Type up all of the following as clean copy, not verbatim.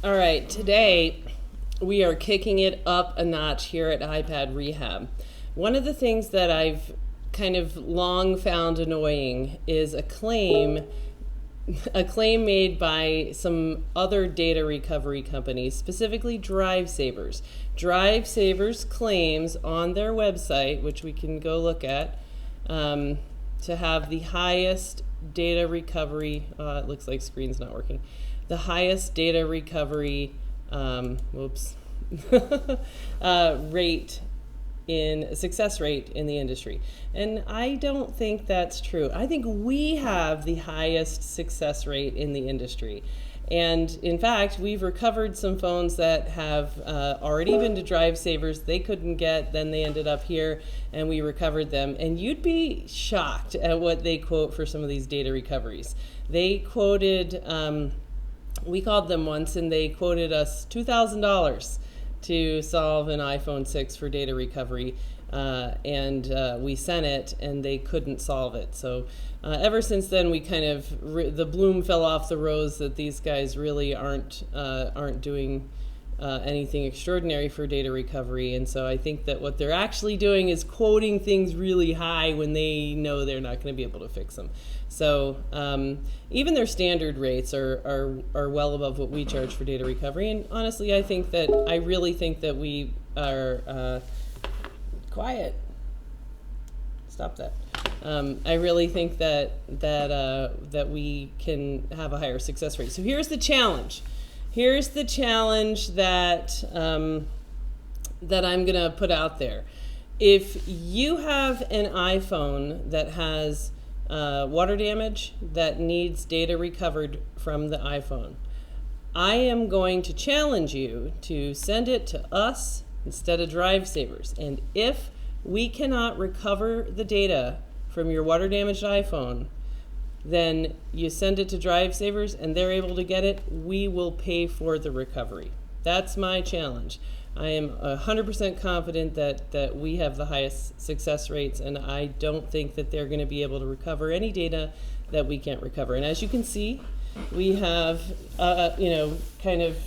All right, today we are kicking it up a notch here at iPad Rehab. One of the things that I've kind of long found annoying is a claim made by some other data recovery companies, specifically DriveSavers. DriveSavers claims on their website, which we can go look at, to have the highest data recovery, it looks like screen's not working, the highest data recovery success rate in the industry. And I don't think that's true. I think we have the highest success rate in the industry. And in fact, we've recovered some phones that have already been to DriveSavers. They couldn't get, then they ended up here, and we recovered them. And you'd be shocked at what they quote for some of these data recoveries. They quoted, we called them once, and they quoted us $2,000 to solve an iPhone 6 for data recovery. And we sent it, and they couldn't solve it. So ever since then, we kind of the bloom fell off the rose that these guys really aren't doing anything extraordinary for data recovery. And so I think that what they're actually doing is quoting things really high when they know they're not going to be able to fix them. So even their standard rates are well above what we charge for data recovery. And honestly, I really think that we are quiet. Stop that. I really think that we can have a higher success rate. So here's the challenge. Here's the challenge that that I'm gonna put out there. If you have an iPhone that has water damage that needs data recovered from the iPhone, I am going to challenge you to send it to us instead of DriveSavers. And if we cannot recover the data from your water damaged iPhone, then you send it to DriveSavers and they're able to get it, we will pay for the recovery. That's my challenge. I am 100% confident that we have the highest success rates, and I don't think that they're going to be able to recover any data that we can't recover. And as you can see, we have, kind of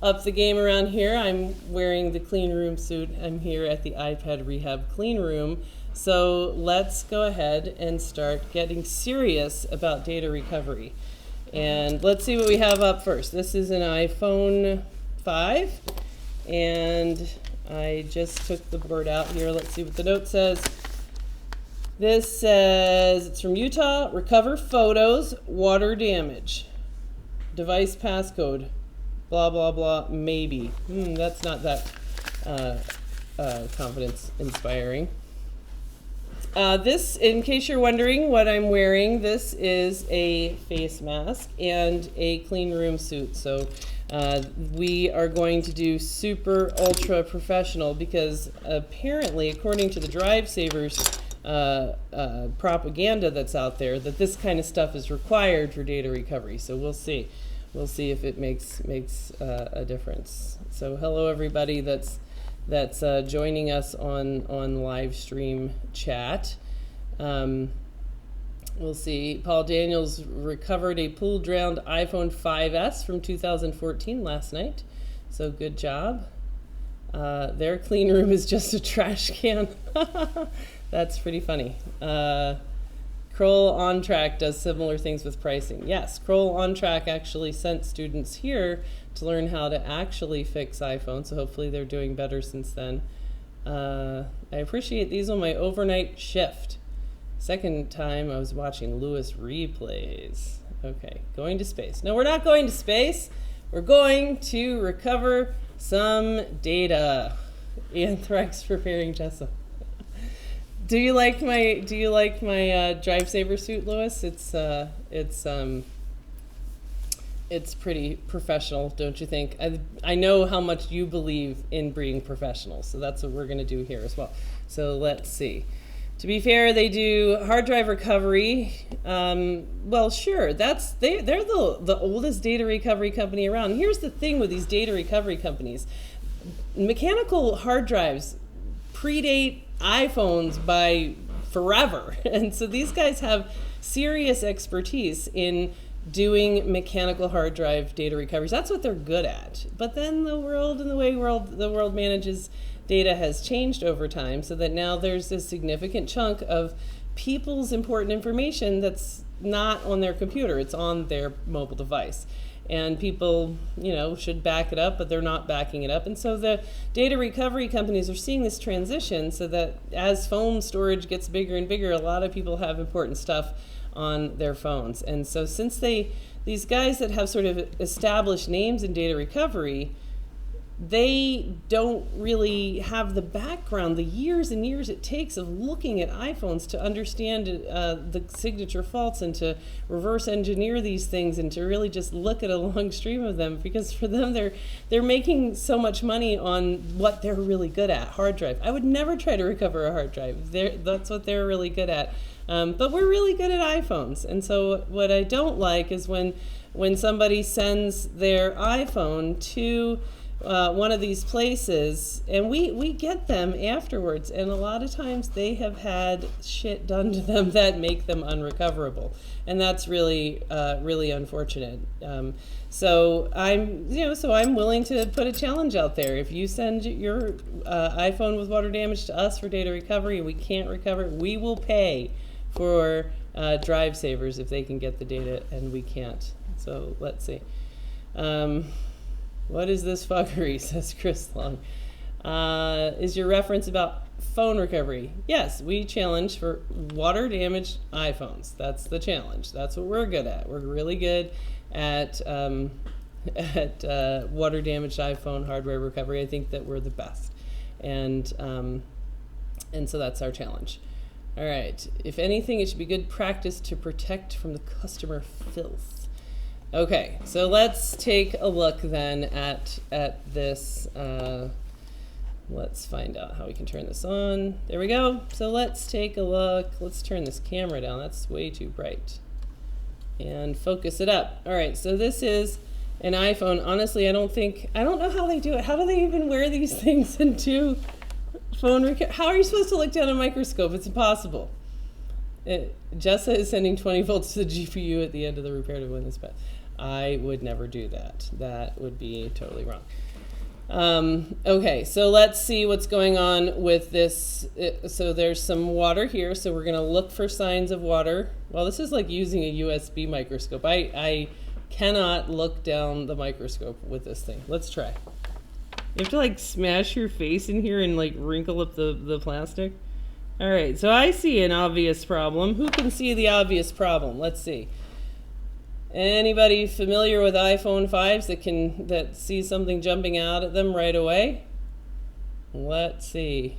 up the game around here. I'm wearing the clean room suit. I'm here at the iPad Rehab clean room. So let's go ahead and start getting serious about data recovery. And let's see what we have up first. This is an iPhone 5. And I just took the bird out here. Let's see what the note says. This says, it's from Utah, recover photos, water damage. Device passcode, blah, blah, blah, maybe. That's not that confidence inspiring. This, in case you're wondering what I'm wearing, this is a face mask and a clean room suit. So we are going to do super ultra professional because apparently, according to the DriveSavers propaganda that's out there, that this kind of stuff is required for data recovery. So we'll see. We'll see if it makes a difference. So hello everybody that's joining us on live stream chat. We'll see. Paul Daniels recovered a pool drowned iPhone 5S from 2014 last night. So good job. Their clean room is just a trash can. That's pretty funny. Kroll On Track does similar things with pricing. Yes, Kroll On Track actually sent students here to learn how to actually fix iPhones, so hopefully they're doing better since then. I appreciate these on my overnight shift. Second time I was watching Lewis replays. Okay, going to space. No, we're not going to space. We're going to recover some data. Anthrax preparing Jessa. Do you like my DriveSaver suit, Lewis? It's pretty professional, don't you think? I know how much you believe in being professional, so that's what we're going to do here as well. So let's see. To be fair, they do hard drive recovery. Well, sure, they're the oldest data recovery company around. And here's the thing with these data recovery companies: mechanical hard drives predate iPhones by forever, and so these guys have serious expertise in doing mechanical hard drive data recoveries. That's what they're good at. But then the world and the way the world manages data has changed over time, so that now there's a significant chunk of people's important information that's not on their computer, it's on their mobile device. And people, should back it up, but they're not backing it up. And so the data recovery companies are seeing this transition, so that as phone storage gets bigger and bigger, a lot of people have important stuff on their phones. And so since these guys that have sort of established names in data recovery, they don't really have the background, the years and years it takes of looking at iPhones to understand the signature faults and to reverse engineer these things and to really just look at a long stream of them, because for them they're making so much money on what they're really good at, hard drive. I would never try to recover a hard drive. That's what they're really good at. But we're really good at iPhones. And so what I don't like is when somebody sends their iPhone to one of these places, and we get them afterwards, and a lot of times they have had shit done to them that make them unrecoverable, and that's really really unfortunate. So I'm willing to put a challenge out there. If you send your iPhone with water damage to us for data recovery and we can't recover it, we will pay for DriveSavers if they can get the data and we can't. So let's see. What is this fuckery, says Chris Long. Is your reference about phone recovery? Yes, we challenge for water damaged iPhones. That's the challenge. That's what we're good at. We're really good at water damaged iPhone hardware recovery. I think that we're the best. And so that's our challenge. All right. If anything, it should be good practice to protect from the customer filth. Okay, so let's take a look then at this. Let's find out how we can turn this on. There we go. So let's take a look. Let's turn this camera down. That's way too bright. And focus it up. All right, so this is an iPhone. Honestly, I don't know how they do it. How do they even wear these things and do phone recovery? How are you supposed to look down a microscope? It's impossible. Jessa is sending 20 volts to the GPU at the end of the repair to win this bet. I would never do that. That would be totally wrong. Okay, so let's see what's going on with this. So there's some water here, so we're going to look for signs of water. Well, this is like using a USB microscope. I cannot look down the microscope with this thing. Let's try. You have to like smash your face in here and like wrinkle up the plastic. All right, so I see an obvious problem. Who can see the obvious problem? Let's see. Anybody familiar with iPhone 5s that see something jumping out at them right away? Let's see.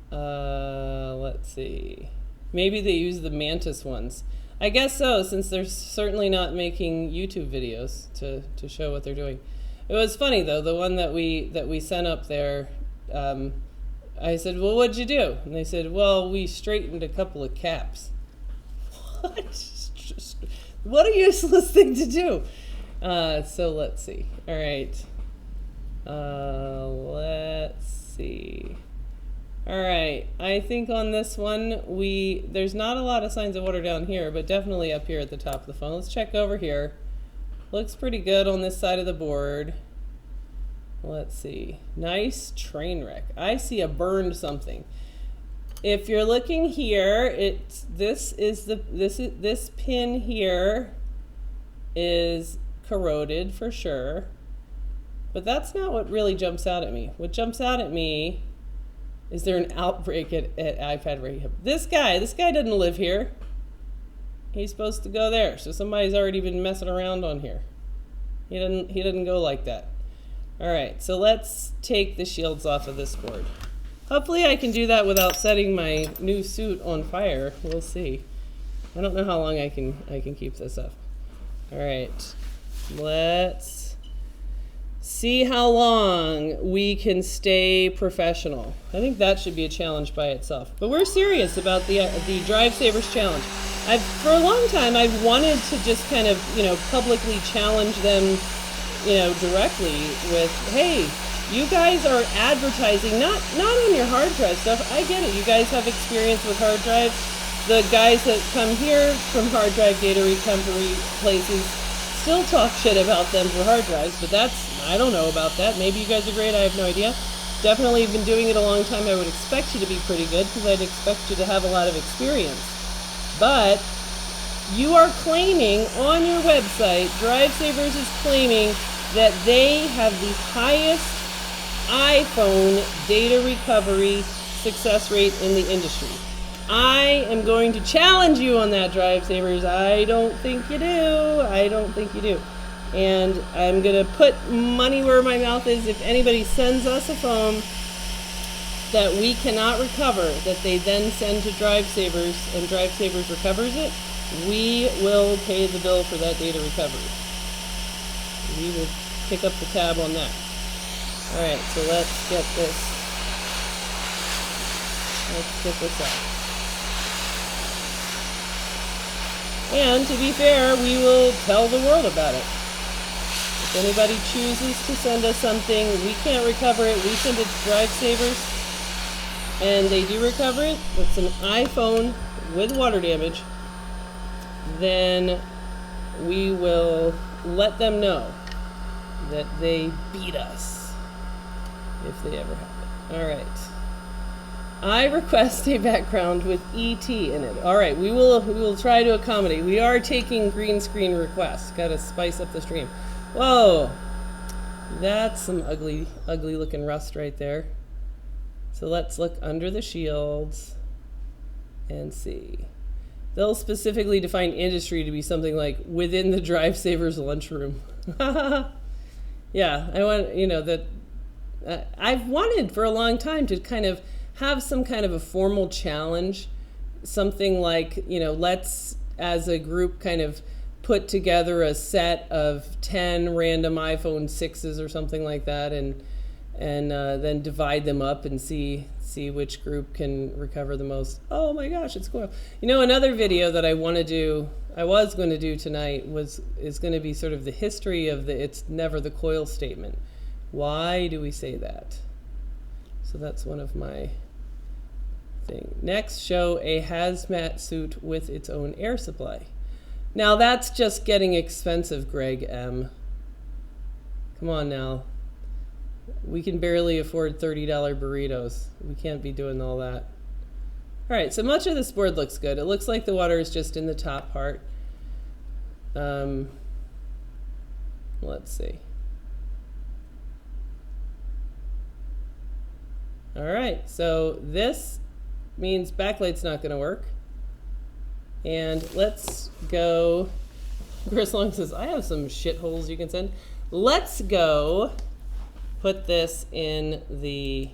Let's see. Maybe they use the Mantis ones. I guess so, since they're certainly not making YouTube videos to show what they're doing. It was funny though, the one that we sent up there. I said, well, what'd you do? And they said, well, we straightened a couple of caps. What a useless thing to do. So let's see. All right. Let's see. All right. I think on this one, there's not a lot of signs of water down here, but definitely up here at the top of the phone. Let's check over here. Looks pretty good on this side of the board. Let's see. Nice train wreck. I see a burned something. If you're looking here, this pin here is corroded for sure. But that's not what really jumps out at me. What jumps out at me is there an outbreak at iPad Rehab. This guy doesn't live here. He's supposed to go there. So somebody's already been messing around on here. He didn't go like that. All right, so let's take the shields off of this board. Hopefully I can do that without setting my new suit on fire. We'll see. I don't know how long I can keep this up. All right, let's see how long we can stay professional. I think that should be a challenge by itself. But we're serious about the DriveSavers challenge. For a long time I've wanted to just kind of publicly challenge them directly with, hey, you guys are advertising, not on your hard drive stuff. I get it. You guys have experience with hard drives. The guys that come here from hard drive data recovery places still talk shit about them for hard drives, but I don't know about that. Maybe you guys are great, I have no idea. Definitely been doing it a long time. I would expect you to be pretty good because I'd expect you to have a lot of experience. But you are claiming on your website, DriveSavers is claiming that they have the highest iPhone data recovery success rate in the industry. I am going to challenge you on that, DriveSavers. I don't think you do. I don't think you do. And I'm going to put money where my mouth is. If anybody sends us a phone that we cannot recover, that they then send to DriveSavers, and DriveSavers recovers it, we will pay the bill for that data recovery. We will pick up the tab on that. All right, so let's get this out. And to be fair, we will tell the world about it. If anybody chooses to send us something, we can't recover it, we send it to DriveSavers, and they do recover it, it's an iPhone with water damage, then we will let them know that they beat us, if they ever have it. All right. I request a background with ET in it. All right, we will try to accommodate. We are taking green screen requests. Got to spice up the stream. Whoa, that's some ugly looking rust right there. So let's look under the shields and see. They'll specifically define industry to be something like within the DriveSavers lunchroom. Yeah, I want, that I've wanted for a long time to kind of have some kind of a formal challenge, something like, let's as a group kind of put together a set of 10 random iPhone 6s or something like that, and then divide them up and see which group can recover the most. Oh my gosh, it's cool. Another video that I was going to do tonight is going to be sort of the history of the "it's never the coil" statement. Why do we say that? So that's one of my thing. Next, show a hazmat suit with its own air supply. Now that's just getting expensive, Greg M. Come on now. We can barely afford $30 burritos. We can't be doing all that. All right, so much of this board looks good. It looks like the water is just in the top part. Let's see. All right, so this means backlight's not going to work. And let's go. Chris Long says, I have some shitholes you can send. Let's go put this in the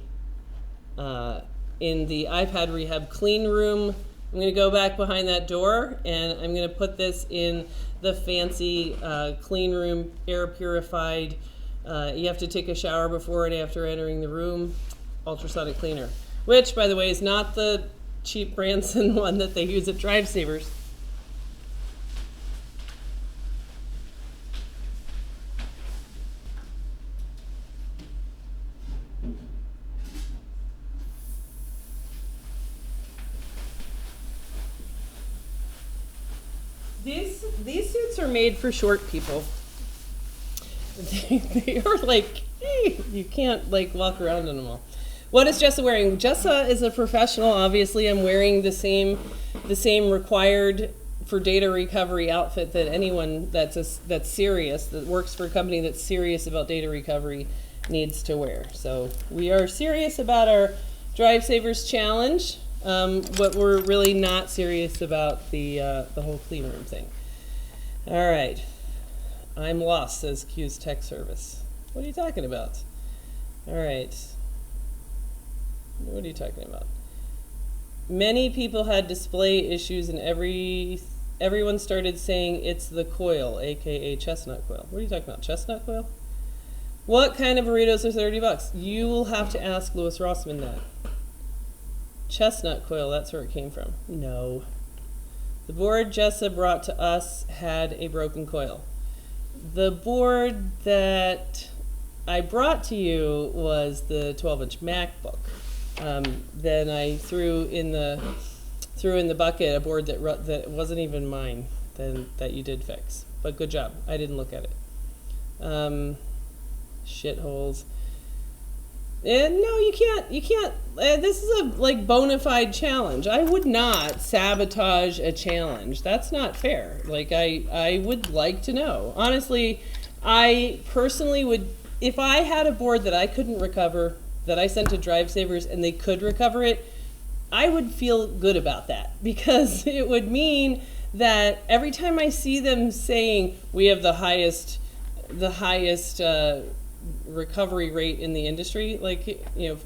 iPad Rehab clean room. I'm going to go back behind that door, and I'm going to put this in the fancy clean room, air purified. You have to take a shower before and after entering the room. Ultrasonic cleaner, which, by the way, is not the cheap Branson one that they use at DriveSavers. These suits are made for short people. They are like, you can't like walk around in them all. What is Jessa wearing? Jessa is a professional. Obviously, I'm wearing the same required for data recovery outfit that anyone that's serious, that works for a company that's serious about data recovery, needs to wear. So we are serious about our DriveSavers challenge, but we're really not serious about the whole clean room thing. All right, I'm lost, says Q's Tech Service. What are you talking about? All right. What are you talking about? Many people had display issues, and everyone started saying it's the coil, aka chestnut coil. What are you talking about? Chestnut coil? What kind of burritos are $30? You will have to ask Louis Rossman that. Chestnut coil, that's where it came from. No. The board Jessa brought to us had a broken coil. The board that I brought to you was the 12-inch MacBook. Then I threw in the threw in the bucket a board that wasn't even mine, that you did fix. But good job. I didn't look at it. Shitholes. And no, you can't. This is a bona fide challenge. I would not sabotage a challenge. That's not fair. I would like to know. Honestly, I personally would, if I had a board that I couldn't recover, that I sent to DriveSavers and they could recover it, I would feel good about that, because it would mean that every time I see them saying we have the highest recovery rate in the industry,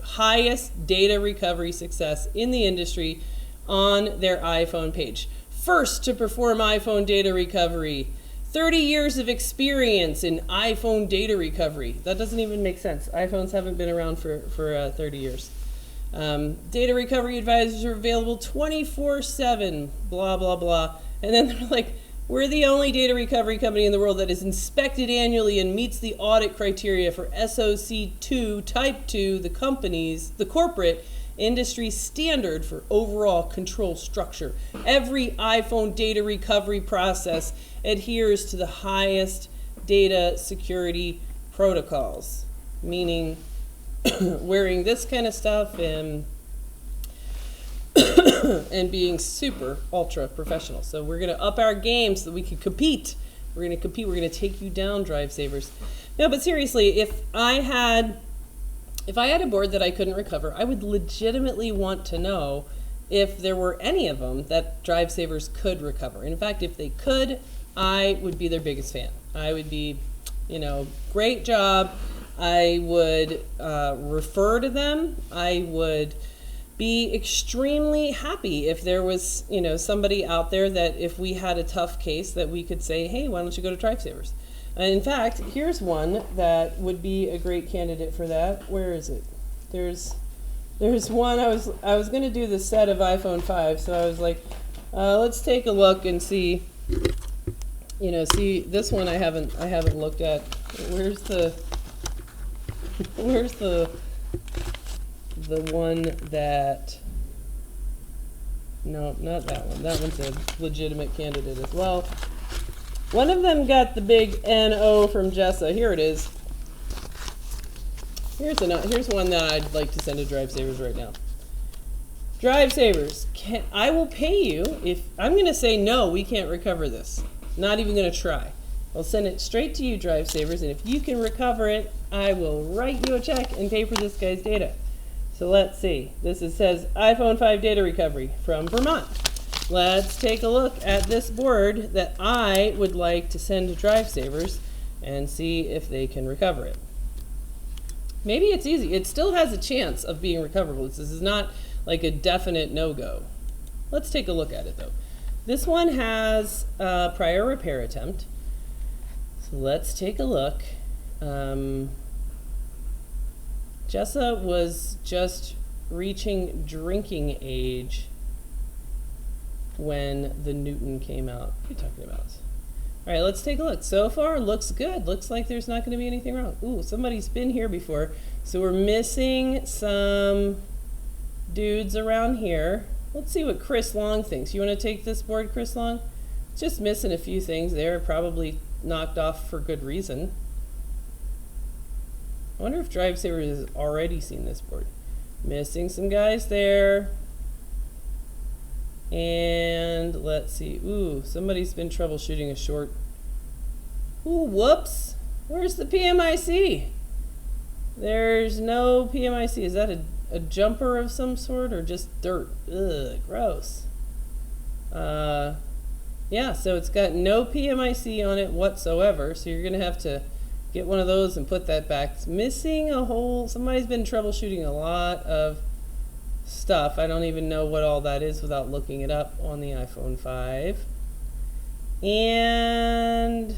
highest data recovery success in the industry on their iPhone page. First to perform iPhone data recovery. 30 years of experience in iPhone data recovery. That doesn't even make sense. iPhones haven't been around for 30 years. Data recovery advisors are available 24/7, blah, blah, blah. And then they're like, we're the only data recovery company in the world that is inspected annually and meets the audit criteria for SOC 2, Type 2, the corporate industry standard for overall control structure. Every iPhone data recovery process adheres to the highest data security protocols, meaning wearing this kind of stuff and and being super ultra professional. So we're going to up our game so that we can compete. We're going to compete. We're going to take you down, DriveSavers. No, but seriously, if I had a board that I couldn't recover, I would legitimately want to know if there were any of them that DriveSavers could recover. In fact, if they could, I would be their biggest fan. I would be, great job. I would refer to them. I would be extremely happy if there was, somebody out there that if we had a tough case that we could say, hey, why don't you go to DriveSavers? And in fact, here's one that would be a great candidate for that. Where is it? There's one. I was going to do the set of iPhone 5, so I was like, let's take a look and see. See this one I haven't looked at. Where's the one that, no, not that one. That one's a legitimate candidate as well. One of them got the big NO from Jessa. Here it is. Here's one that I'd like to send to DriveSavers right now. DriveSavers, I will pay you if I'm going to say no, we can't recover this. Not even going to try. I'll send it straight to you, DriveSavers, and if you can recover it, I will write you a check and pay for this guy's data. So let's see. This says iPhone 5 data recovery from Vermont. Let's take a look at this board that I would like to send to DriveSavers and see if they can recover it. Maybe it's easy. It still has a chance of being recoverable. This is not like a definite no-go. Let's take a look at it though. This one has a prior repair attempt. So let's take a look. Jessa was just reaching drinking age when the Newton came out. What are you talking about? All right, let's take a look. So far, looks good. Looks like there's not going to be anything wrong. Ooh, somebody's been here before. So we're missing some dudes around here. Let's see what Chris Long thinks. You want to take this board, Chris Long? Just missing a few things there, probably knocked off for good reason. I wonder if DriveSavers has already seen this board. Missing some guys there. And let's see. Ooh, somebody's been troubleshooting a short. Ooh, whoops. Where's the PMIC? There's no PMIC. Is that a jumper of some sort or just dirt? Ugh, gross. Yeah, so it's got no PMIC on it whatsoever. So you're going to have to get one of those and put that back. It's missing a whole, somebody's been troubleshooting a lot of stuff. I don't even know what all that is without looking it up on the iPhone 5. And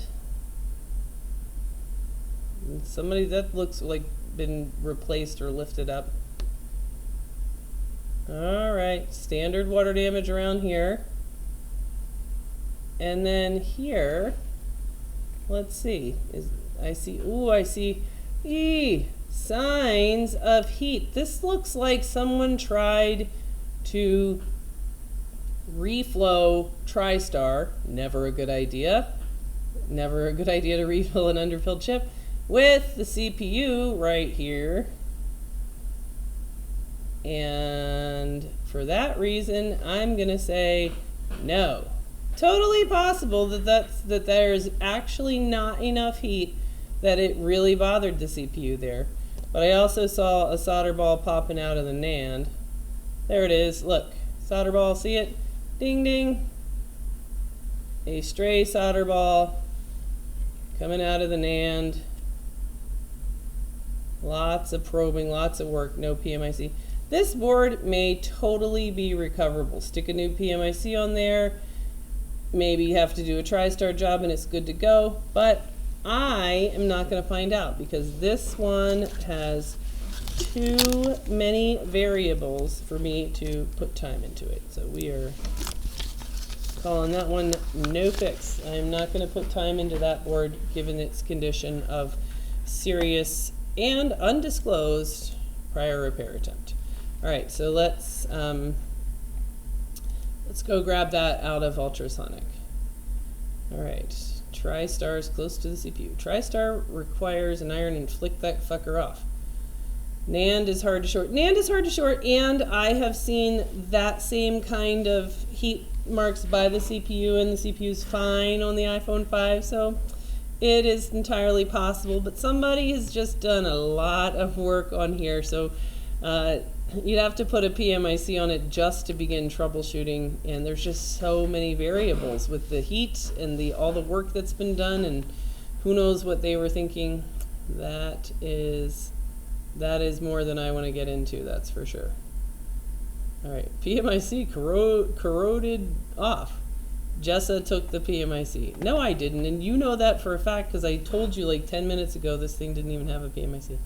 somebody that looks like been replaced or lifted up. All right, standard water damage around here. And then here, let's see, I see signs of heat. This looks like someone tried to reflow TriStar, never a good idea. Never a good idea to refill an underfilled chip with the CPU right here. And for that reason, I'm gonna say no. Totally possible that there's actually not enough heat that it really bothered the CPU there. But I also saw a solder ball popping out of the NAND. There it is, look, solder ball, see it? Ding ding. A stray solder ball coming out of the NAND. Lots of probing, lots of work, no PMIC. This board may totally be recoverable. Stick a new PMIC on there. Maybe you have to do a TriStar job and it's good to go, but I am not going to find out because this one has too many variables for me to put time into it. So we are calling that one no fix. I am not going to put time into that board given its condition of serious and undisclosed prior repair attempt. All right, so let's go grab that out of Ultrasonic. All right, TriStar is close to the CPU. TriStar requires an iron and flick that fucker off. NAND is hard to short. NAND is hard to short, and I have seen that same kind of heat marks by the CPU, and the CPU is fine on the iPhone 5, so it is entirely possible, but somebody has just done a lot of work on here, so you'd have to put a PMIC on it just to begin troubleshooting, and there's just so many variables with the heat and all the work that's been done, and who knows what they were thinking. That is more than I want to get into, that's for sure. All right, PMIC corroded off. Jessa took the PMIC. No, I didn't, and you know that for a fact because I told you like 10 minutes ago this thing didn't even have a PMIC.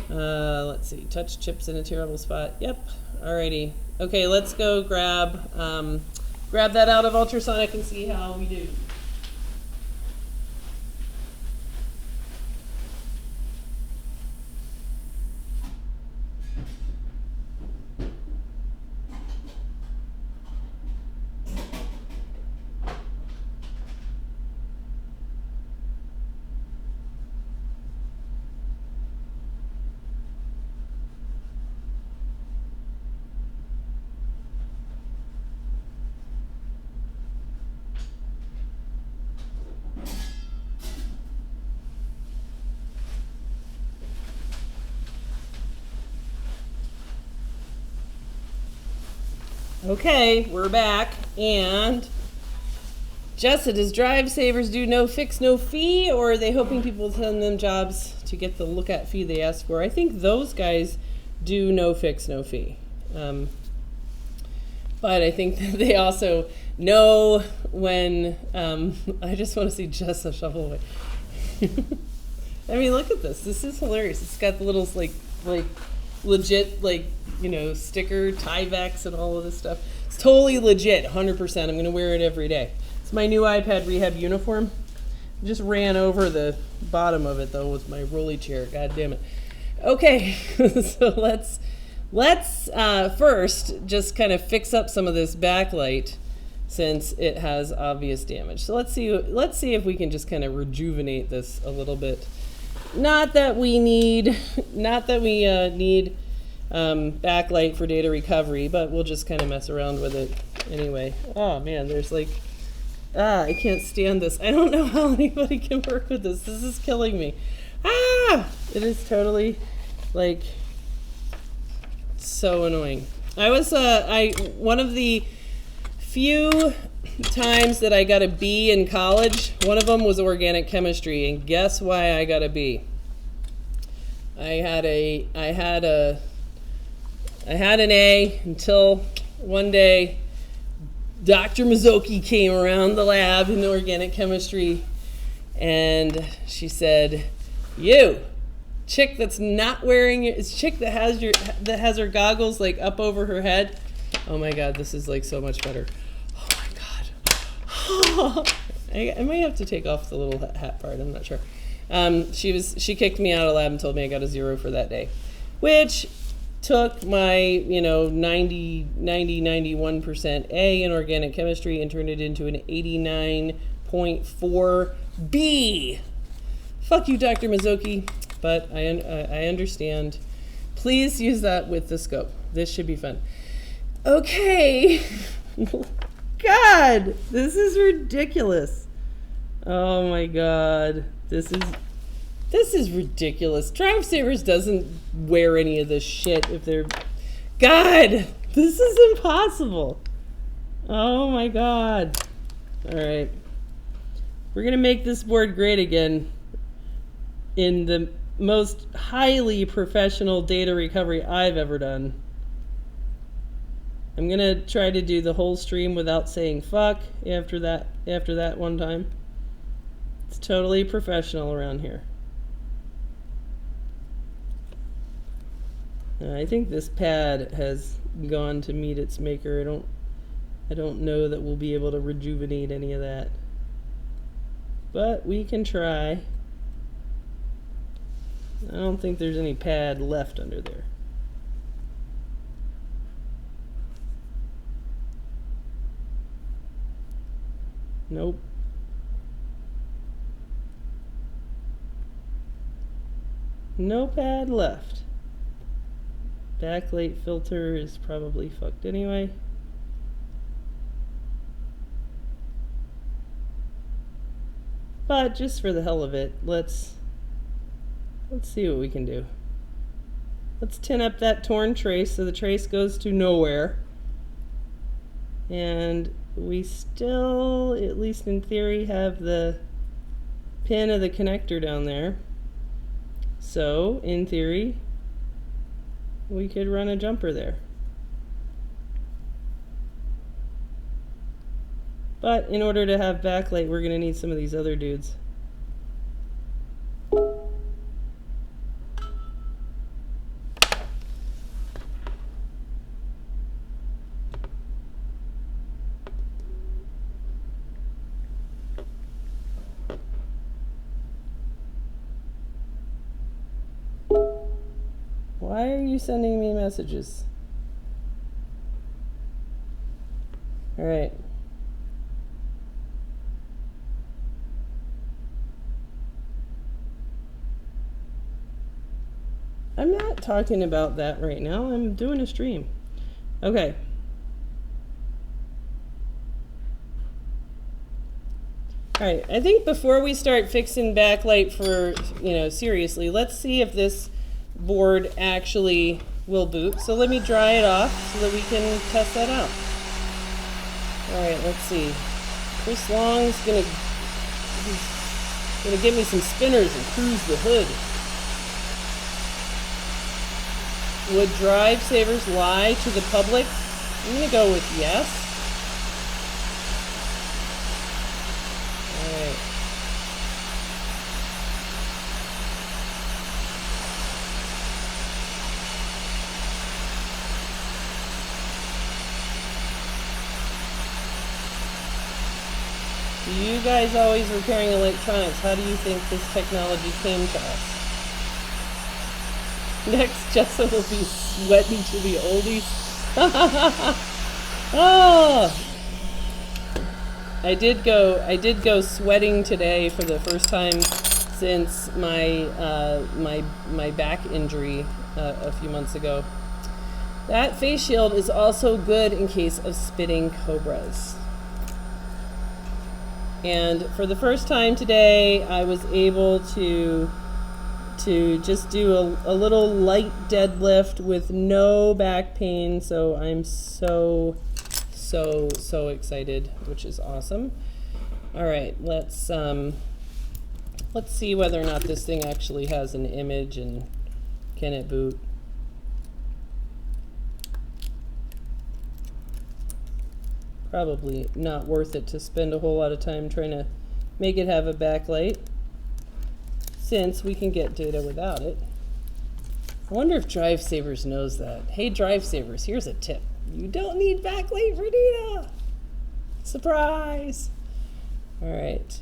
Let's see, touch chips in a terrible spot. Yep, alrighty. Okay, let's go grab that out of Ultrasonic and see how we do. Okay, we're back, and Jessa, does DriveSavers do no fix, no fee, or are they hoping people send them jobs to get the look-at fee they ask for? I think those guys do no fix, no fee. But I think that they also know when, I just want to see Jessa shovel away. I mean, look at this. This is hilarious. It's got the little, like legit, sticker, Tyvek, and all of this stuff. It's totally legit, 100%. I'm going to wear it every day. It's my new iPad Rehab uniform. I just ran over the bottom of it, though, with my rolly chair. God damn it. Okay, so let's first just kind of fix up some of this backlight since it has obvious damage. So let's see if we can just kind of rejuvenate this a little bit. Not that we need backlight for data recovery, but we'll just kind of mess around with it anyway. Oh man, there's I can't stand this. I don't know how anybody can work with this. This is killing me. It is totally so annoying. One of the few times that I got a B in college, one of them was organic chemistry, and guess why I got a B? I had an A until one day Dr. Mazzocchi came around the lab in organic chemistry, and she said, "You chick that's not wearing it's chick that has her goggles up over her head." Oh my God, this is so much better. Oh my God. I might have to take off the little hat part. I'm not sure. She kicked me out of lab and told me I got a 0 for that day, which took my, 91% A in organic chemistry and turned it into an 89.4 B. Fuck you, Dr. Mizuki, but I understand. Please use that with the scope. This should be fun. Okay. God, this is ridiculous. Oh my God, this is ridiculous. DriveSavers doesn't wear any of this shit if they're... God, this is impossible. Oh my God. All right. We're going to make this board great again in the most highly professional data recovery I've ever done. I'm going to try to do the whole stream without saying fuck after that one time. It's totally professional around here. I think this pad has gone to meet its maker. I don't know that we'll be able to rejuvenate any of that. But we can try. I don't think there's any pad left under there. Nope. No pad left. Backlight filter is probably fucked anyway. But just for the hell of it, let's see what we can do. Let's tin up that torn trace so the trace goes to nowhere. And we still, at least in theory, have the pin of the connector down there. So, in theory, we could run a jumper there. But in order to have backlight, we're going to need some of these other dudes. Why are you sending me messages? All right. I'm not talking about that right now. I'm doing a stream. Okay. All right. I think before we start fixing backlight for, seriously, let's see if this board actually will boot. So let me dry it off so that we can test that out. All right, let's see. Chris Long's gonna give me some spinners and cruise the hood. Would DriveSavers lie to the public? I'm gonna go with yes. All right. You guys always repairing electronics. How do you think this technology came to us? Next, Jessa will be sweating to the oldies. Oh! I did go sweating today for the first time since my back injury a few months ago. That face shield is also good in case of spitting cobras. And for the first time today, I was able to just do a little light deadlift with no back pain. So I'm so excited, which is awesome. All right, let's see whether or not this thing actually has an image and can it boot. Probably not worth it to spend a whole lot of time trying to make it have a backlight, since we can get data without it. I wonder if DriveSavers knows that. Hey DriveSavers, here's a tip. You don't need backlight for data. Surprise! All right.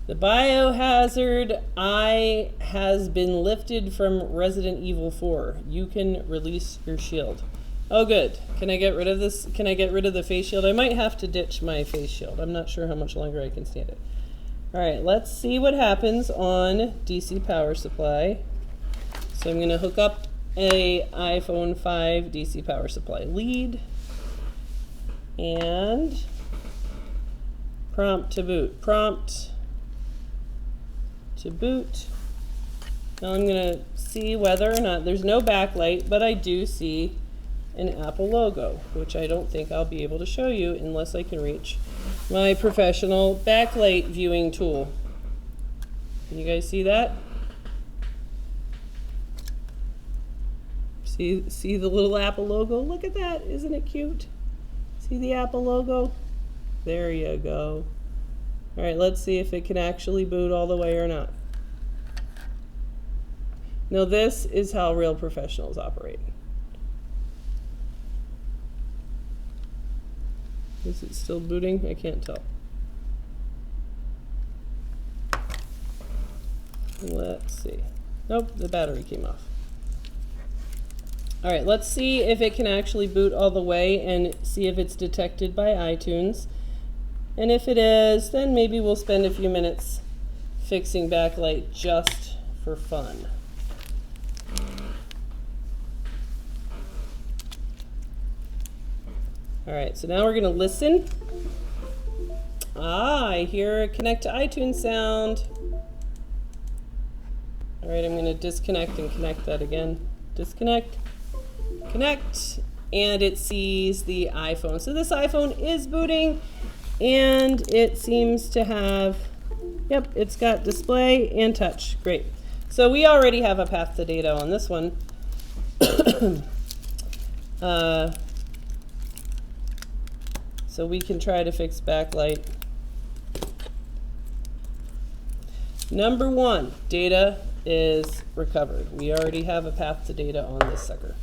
The biohazard eye has been lifted from Resident Evil 4. You can release your shield. Oh, good. Can I get rid of this? Can I get rid of the face shield? I might have to ditch my face shield. I'm not sure how much longer I can stand it. All right, let's see what happens on DC power supply. So I'm going to hook up a iPhone 5 DC power supply lead and prompt to boot. Prompt to boot. Now I'm going to see whether or not, there's no backlight, but I do see an Apple logo, which I don't think I'll be able to show you unless I can reach my professional backlight viewing tool. Can you guys see that? See the little Apple logo? Look at that, isn't it cute? See the Apple logo? There you go. All right, let's see if it can actually boot all the way or not. Now this is how real professionals operate. Is it still booting? I can't tell. Let's see. Nope, the battery came off. All right, let's see if it can actually boot all the way and see if it's detected by iTunes. And if it is, then maybe we'll spend a few minutes fixing backlight just for fun. All right, so now we're gonna listen. Ah, I hear a connect to iTunes sound. All right, I'm gonna disconnect and connect that again. Disconnect, connect, and it sees the iPhone. So this iPhone is booting, and it seems to have, yep, it's got display and touch. Great. So we already have a path to data on this one. So we can try to fix backlight. Number one, data is recovered. We already have a path to data on this sucker.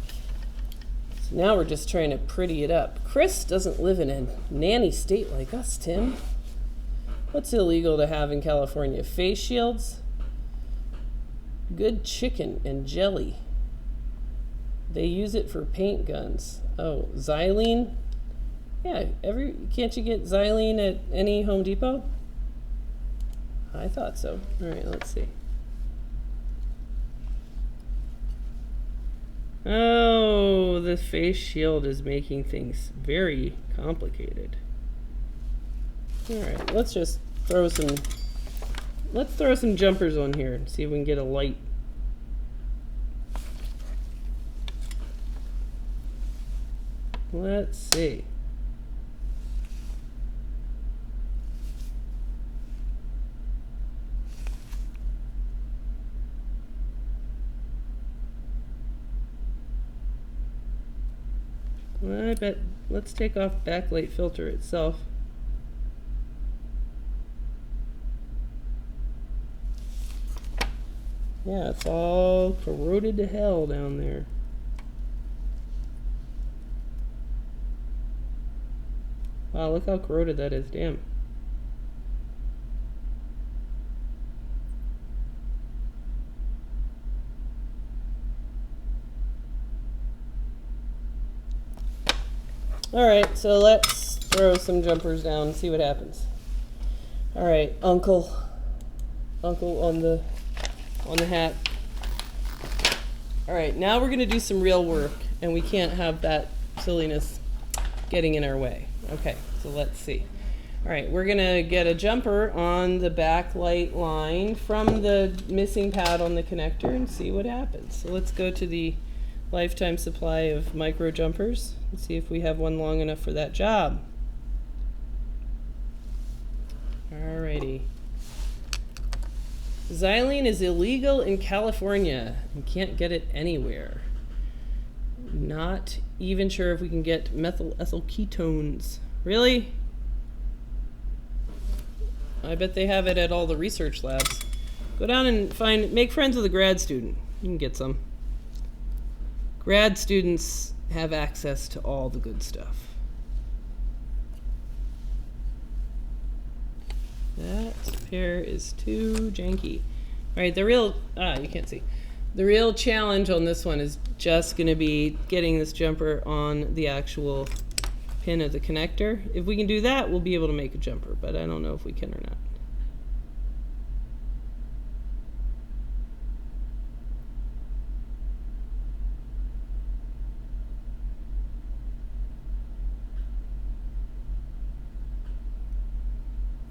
So now we're just trying to pretty it up. Chris doesn't live in a nanny state like us, Tim. What's illegal to have in California? Face shields, good chicken and jelly. They use it for paint guns. Oh, xylene. Yeah, can't you get xylene at any Home Depot? I thought so. All right, let's see. Oh, the face shield is making things very complicated. All right, let's just throw some jumpers on here and see if we can get a light. Let's see. I bet, let's take off backlight filter itself. Yeah, it's all corroded to hell down there. Wow, look how corroded that is, damn. All right, so let's throw some jumpers down and see what happens. All right, uncle on the hat. All right, now we're gonna do some real work, and we can't have that silliness getting in our way. Okay, so let's see. All right, we're gonna get a jumper on the backlight line from the missing pad on the connector and see what happens. So let's go to the lifetime supply of micro jumpers and see if we have one long enough for that job. Alrighty. Xylene is illegal in California. You can't get it anywhere. Not even sure if we can get methyl ethyl ketones. Really? I bet they have it at all the research labs. Go down and make friends with a grad student. You can get some. Grad students have access to all the good stuff. That pair is too janky. All right, the real, you can't see. The real challenge on this one is just gonna be getting this jumper on the actual pin of the connector. If we can do that, we'll be able to make a jumper, but I don't know if we can or not.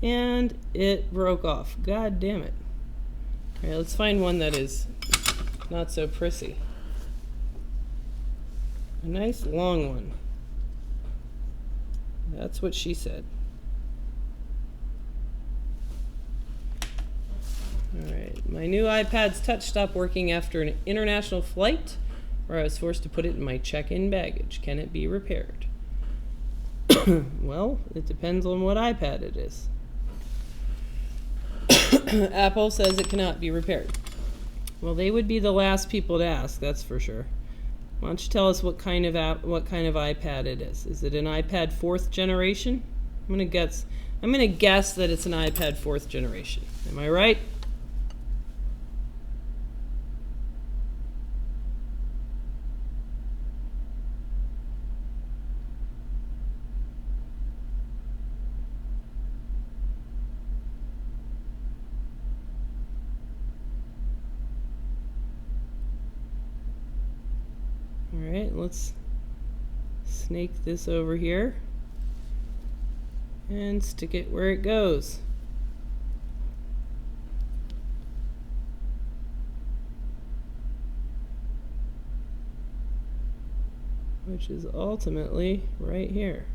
And it broke off. God damn it. All right, let's find one that is not so prissy. A nice long one. That's what she said. All right, my new iPad's touch stopped working after an international flight where I was forced to put it in my check-in baggage. Can it be repaired? Well, it depends on what iPad it is. Apple says it cannot be repaired. Well, they would be the last people to ask, that's for sure. Why don't you tell us what kind of iPad it is? Is it an iPad 4th generation? I'm gonna guess that it's an iPad 4th generation. Am I right? Alright, let's snake this over here and stick it where it goes. Which is ultimately right here.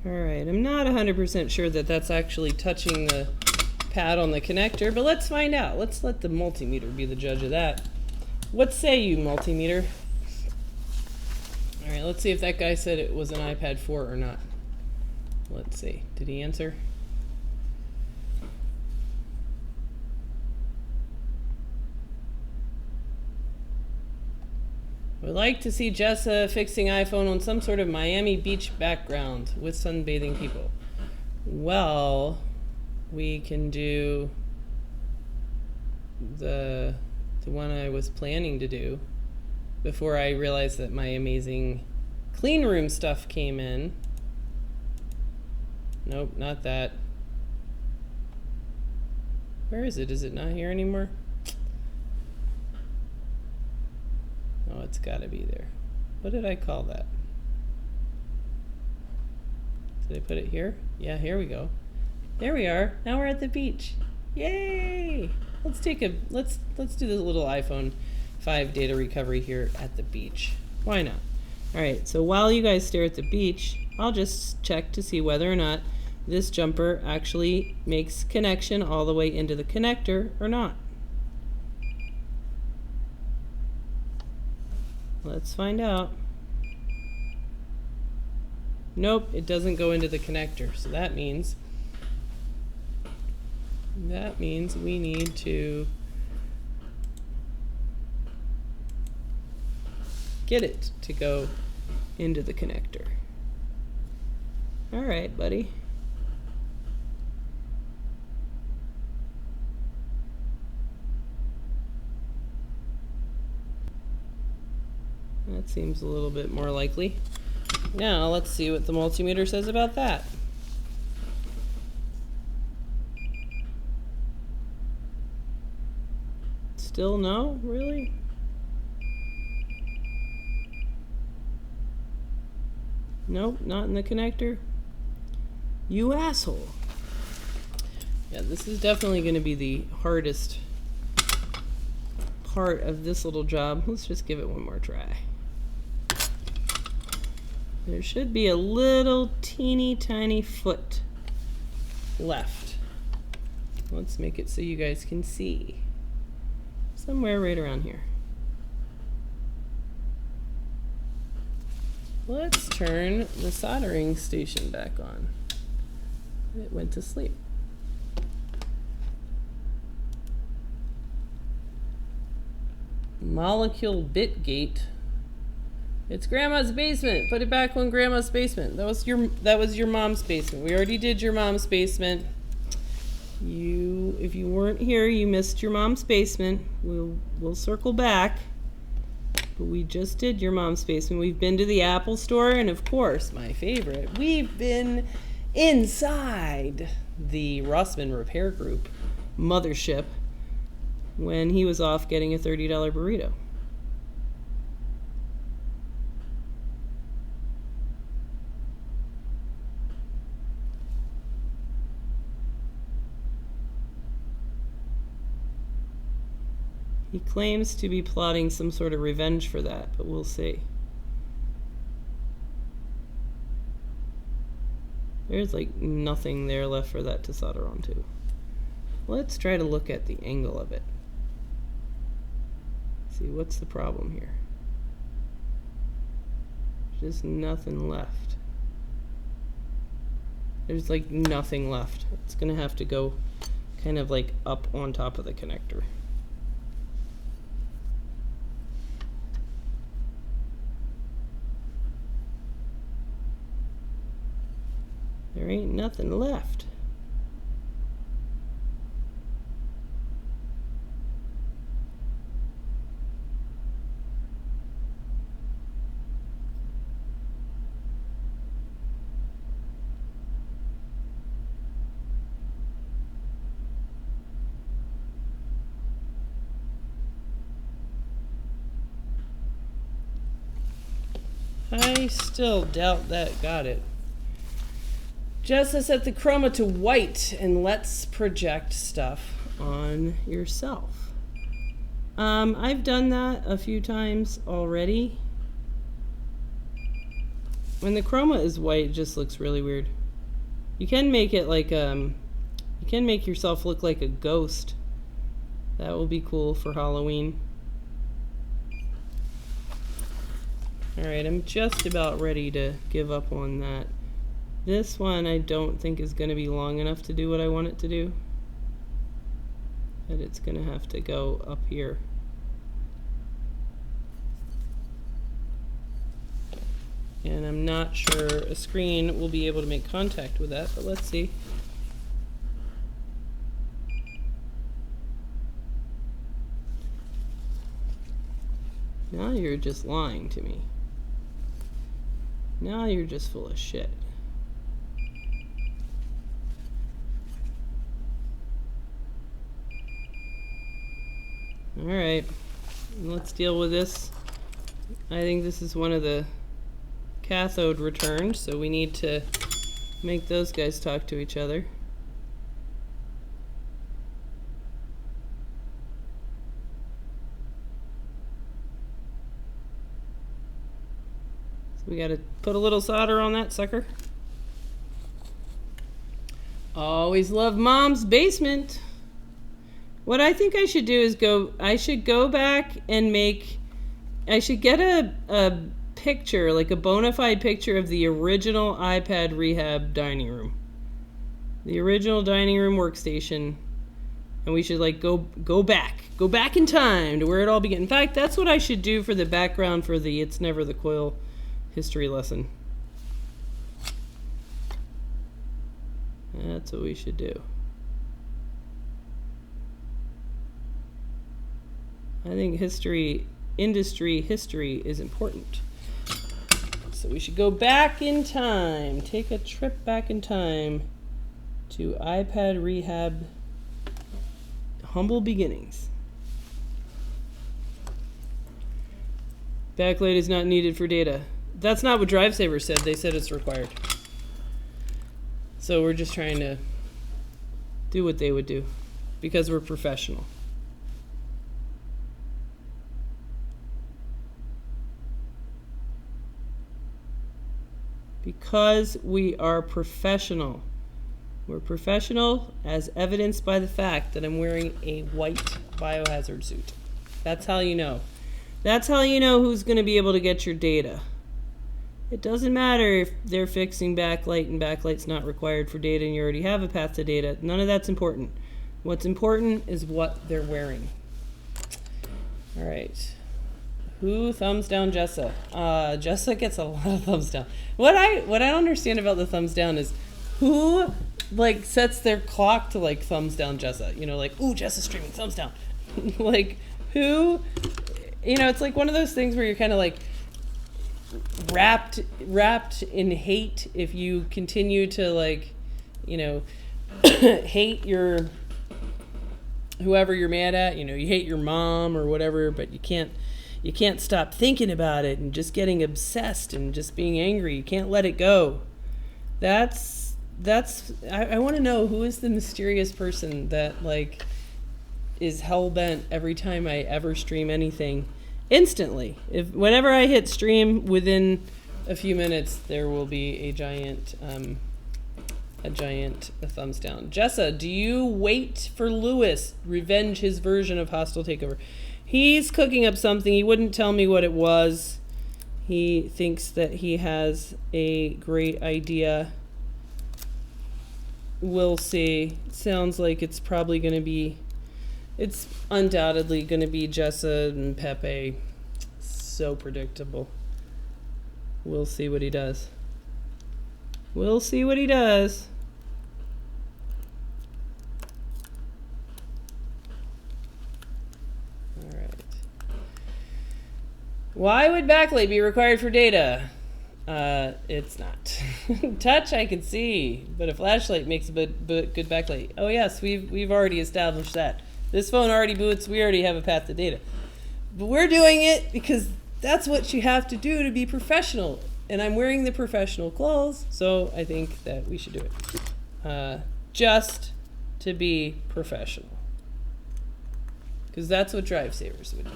Alright, I'm not 100% sure that that's actually touching the pad on the connector, but let's find out. Let's let the multimeter be the judge of that. What say you, multimeter? Alright, let's see if that guy said it was an iPad 4 or not. Let's see. Did he answer? Would like to see Jessa fixing iPhone on some sort of Miami Beach background with sunbathing people. Well, we can do the one I was planning to do before I realized that my amazing clean room stuff came in. Nope, not that. Where is it? Is it not here anymore? Oh, it's gotta be there. What did I call that? Did I put it here? Yeah, here we go. There we are. Now we're at the beach. Yay! Let's do this little iPhone 5 data recovery here at the beach. Why not? Alright, so while you guys stare at the beach, I'll just check to see whether or not this jumper actually makes connection all the way into the connector or not. Let's find out. Nope, it doesn't go into the connector. So that means we need to get it to go into the connector. All right, buddy. That seems a little bit more likely. Now let's see what the multimeter says about that. Still no? Really? Nope, not in the connector. You asshole. Yeah, this is definitely going to be the hardest part of this little job. Let's just give it one more try. There should be a little teeny tiny foot left. Let's make it so you guys can see. Somewhere right around here. Let's turn the soldering station back on. It went to sleep. Molecule bit gate. It's Grandma's basement. Put it back on Grandma's basement. That was your mom's basement. We already did your mom's basement. If you weren't here, you missed your mom's basement. We'll circle back. But we just did your mom's basement. We've been to the Apple store, and of course, my favorite, we've been inside the Rossman Repair Group mothership when he was off getting a $30 burrito. He claims to be plotting some sort of revenge for that, but we'll see. There's like nothing there left for that to solder onto. Let's try to look at the angle of it. See, what's the problem here? There's just nothing left. There's like nothing left. It's gonna have to go kind of like up on top of the connector. There ain't nothing left. I still doubt that got it. Just set the chroma to white and let's project stuff on yourself. I've done that a few times already. When the chroma is white, it just looks really weird. You can make it like you can make yourself look like a ghost. That will be cool for Halloween. Alright, I'm just about ready to give up on that. This one I don't think is going to be long enough to do what I want it to do. But it's going to have to go up here. And I'm not sure a screen will be able to make contact with that, but let's see. Now you're just lying to me. Now you're just full of shit. Alright, let's deal with this. I think this is one of the cathode returned, so we need to make those guys talk to each other. So we gotta put a little solder on that sucker. Always love Mom's basement. What I think I should do is I should go back and I should get a picture, like a bona fide picture of the original iPad Rehab dining room. The original dining room workstation. And we should like go back in time to where it all began. In fact, that's what I should do for the background for the It's Never the Coil history lesson. That's what we should do. I think industry history is important. So we should go back in time, take a trip back in time to iPad Rehab humble beginnings. Backlight is not needed for data. That's not what DriveSavers said. They said it's required. So we're just trying to do what they would do because we're professional. Because we are professional. We're professional as evidenced by the fact that I'm wearing a white biohazard suit. That's how you know. That's how you know who's going to be able to get your data. It doesn't matter if they're fixing backlight and backlight's not required for data and you already have a path to data. None of that's important. What's important is what they're wearing. All right. Who thumbs down Jessa? Jessa gets a lot of thumbs down. What I don't understand about the thumbs down is who like sets their clock to like thumbs down Jessa. You know, like, ooh, Jessa's streaming, thumbs down. Like who, you know, it's like one of those things where you're kind of like wrapped in hate if you continue to like, you know, hate your whoever you're mad at. You know, you hate your mom or whatever, but you can't stop thinking about it and just getting obsessed and just being angry. You can't let it go. I want to know who is the mysterious person that like is hell-bent every time I ever stream anything instantly. Whenever I hit stream, within a few minutes there will be a giant thumbs down. Jessa, do you wait for Lewis revenge his version of hostile takeover? He's cooking up something. He wouldn't tell me what it was. He thinks that he has a great idea. We'll see. Sounds like it's probably going to be, it's undoubtedly going to be Jessa and Pepe. So predictable. We'll see what he does. We'll see what he does. All right. Why would backlight be required for data? It's not. Touch I can see, but a flashlight makes a good backlight. Oh yes, we've already established that. This phone already boots. We already have a path to data. But we're doing it because that's what you have to do to be professional. And I'm wearing the professional clothes, so I think that we should do it. Just to be professional. Because that's what DriveSavers would do.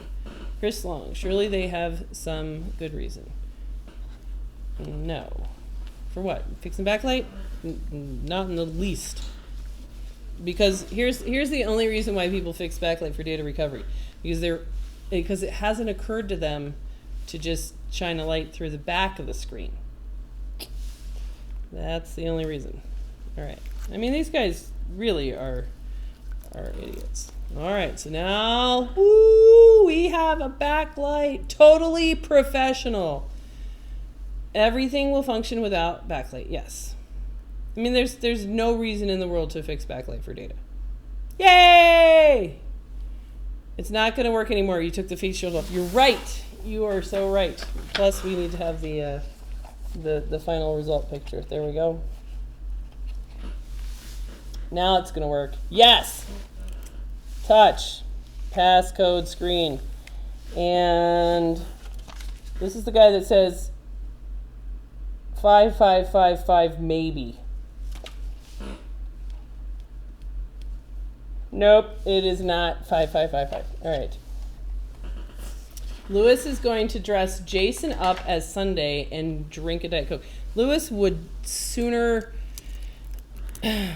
Chris Long, surely they have some good reason. No. For what? Fixing backlight? Not in the least. Because here's the only reason why people fix backlight for data recovery. Because it hasn't occurred to them to just shine a light through the back of the screen. That's the only reason. All right. I mean, these guys really are idiots. All right. So now, we have a backlight. Totally professional. Everything will function without backlight. Yes. I mean, there's no reason in the world to fix backlight for data. Yay! It's not going to work anymore. You took the face shield off. You're right. You are so right. Plus, we need to have the final result picture. There we go. Now it's going to work. Yes! Touch. Passcode screen. And this is the guy that says 5555 maybe. Nope, it is not 5555. All right. Lewis is going to dress Jason up as Sunday and drink a Diet Coke. Lewis would sooner... I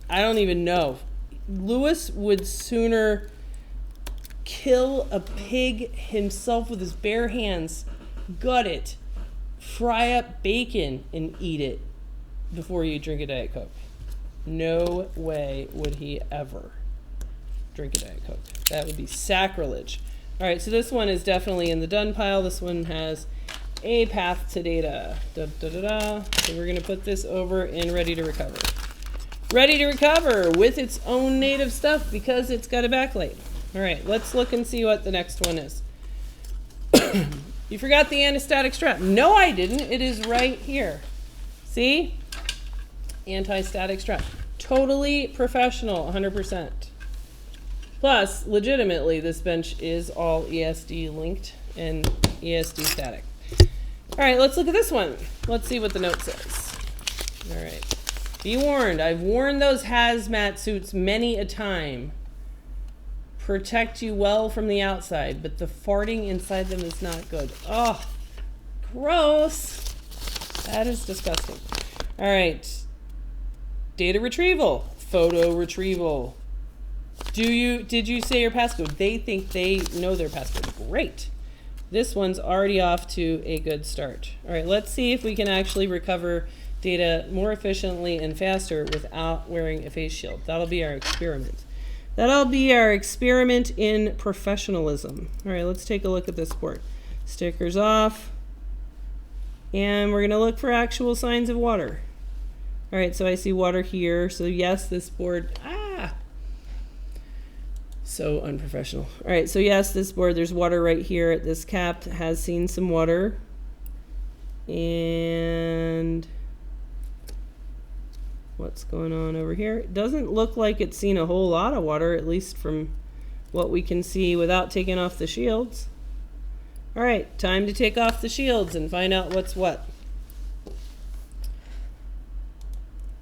don't even know. Lewis would sooner kill a pig himself with his bare hands, gut it, fry up bacon, and eat it before you drink a Diet Coke. No way would he ever drink a Diet Coke. That would be sacrilege. All right, so this one is definitely in the done pile. This one has a path to data. Da, da, da, da. So we're going to put this over in ready to recover. Ready to recover with its own native stuff because it's got a backlight. All right, let's look and see what the next one is. You forgot the anti-static strap. No, I didn't. It is right here. See? Anti-static strap. Totally professional, 100%. Plus, legitimately, this bench is all ESD linked and ESD static. All right, let's look at this one. Let's see what the note says. All right. Be warned, I've worn those hazmat suits many a time. Protect you well from the outside, but the farting inside them is not good. Oh, gross. That is disgusting. All right. Data retrieval, photo retrieval. Did you say your passcode? They think they know their passcode. Great. This one's already off to a good start. All right, let's see if we can actually recover data more efficiently and faster without wearing a face shield. That'll be our experiment. That'll be our experiment in professionalism. All right, let's take a look at this board. Stickers off. And we're going to look for actual signs of water. All right, so I see water here. So yes, this board, so unprofessional. All right, so yes, this board, there's water right here. This cap has seen some water. And what's going on over here? It doesn't look like it's seen a whole lot of water, at least from what we can see without taking off the shields. All right, time to take off the shields and find out what's what.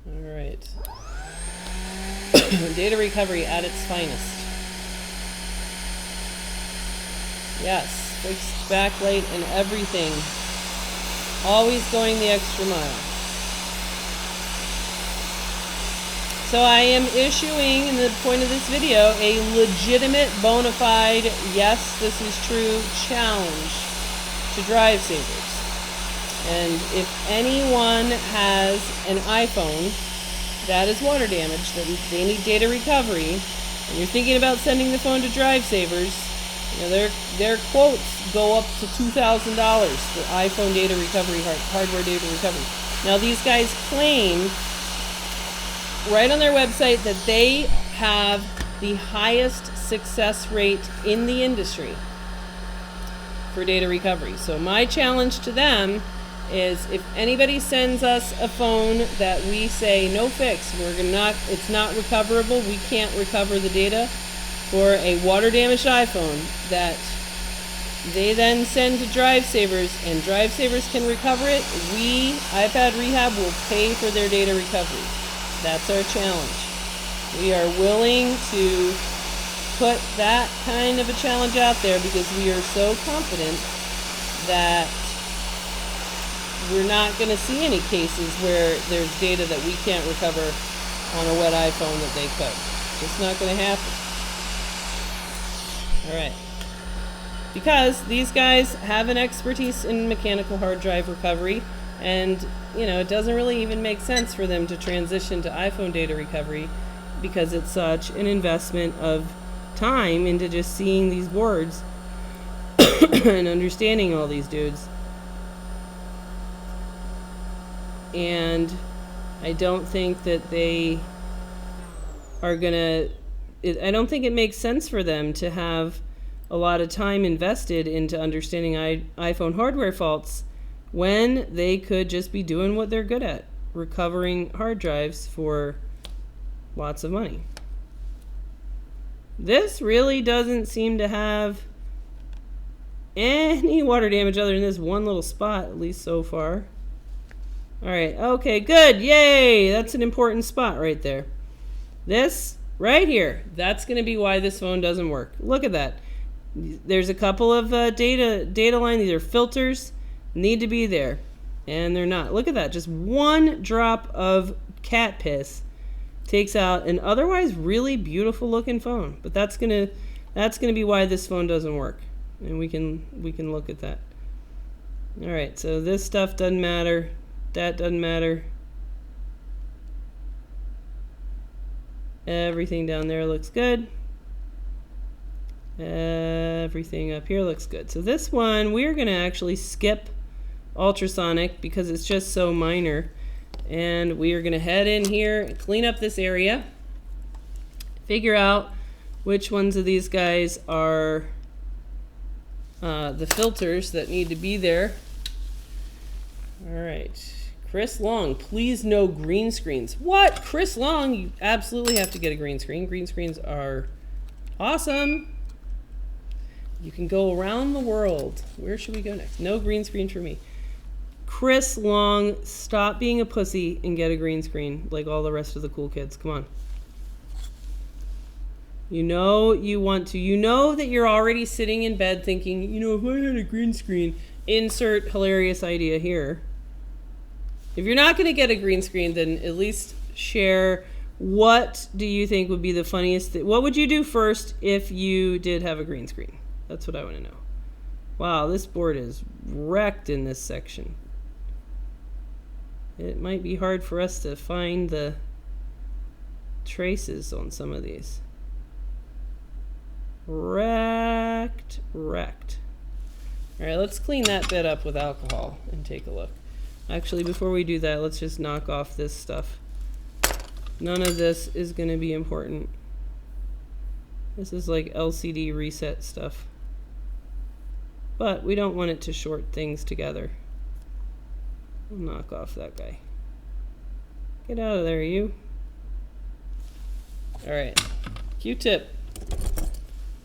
All right. Data recovery at its finest. Yes, fixed backlight and everything. Always going the extra mile. So I am issuing, in the point of this video, a legitimate, bona fide, yes, this is true, challenge to DriveSavers. And if anyone has an iPhone that is water damaged, that they need data recovery, and you're thinking about sending the phone to DriveSavers, you know, their quotes go up to $2,000 for iPhone data recovery, hardware data recovery. Now these guys claim right on their website that they have the highest success rate in the industry for data recovery. So my challenge to them is, if anybody sends us a phone that we say no fix, it's not recoverable, we can't recover the data for a water damaged iPhone, that they then send to DriveSavers and DriveSavers can recover it, we, iPad Rehab, will pay for their data recovery. That's our challenge. We are willing to put that kind of a challenge out there because we are so confident that we're not going to see any cases where there's data that we can't recover on a wet iPhone that they could. It's not going to happen. All right. Because these guys have an expertise in mechanical hard drive recovery, and you know, it doesn't really even make sense for them to transition to iPhone data recovery because it's such an investment of time into just seeing these boards and understanding all these dudes. And I don't think that they are gonna, I don't think it makes sense for them to have a lot of time invested into understanding iPhone hardware faults when they could just be doing what they're good at, recovering hard drives for lots of money. This really doesn't seem to have any water damage other than this one little spot, at least so far. All right, okay, good, yay! That's an important spot right there. This right here, that's gonna be why this phone doesn't work. Look at that. There's a couple of data line, these are filters, need to be there, and they're not. Look at that, just one drop of cat piss takes out an otherwise really beautiful looking phone. But that's gonna be why this phone doesn't work, and we can look at that. All right, so this stuff doesn't matter, that doesn't matter. Everything down there looks good. Everything up here looks good. So this one we're gonna actually skip Ultrasonic because it's just so minor, and we are going to head in here and clean up this area, figure out which ones of these guys are the filters that need to be there. All right, Chris Long, please no green screens. What? Chris Long, you absolutely have to get a green screen. Green screens are awesome. You can go around the world. Where should we go next? No green screen for me. Chris Long, stop being a pussy and get a green screen like all the rest of the cool kids. Come on. You know you want to. You know that you're already sitting in bed thinking, you know, if I had a green screen, insert hilarious idea here. If you're not going to get a green screen, then at least share what do you think would be the funniest thing. What would you do first if you did have a green screen? That's what I want to know. Wow, this board is wrecked in this section. It might be hard for us to find the traces on some of these. wrecked. All right, let's clean that bit up with alcohol and take a look. Actually, before we do that, let's just knock off this stuff. None of this is going to be important. This is like LCD reset stuff. But we don't want it to short things together. I'll knock off that guy. Get out of there, you. All right, Q-tip.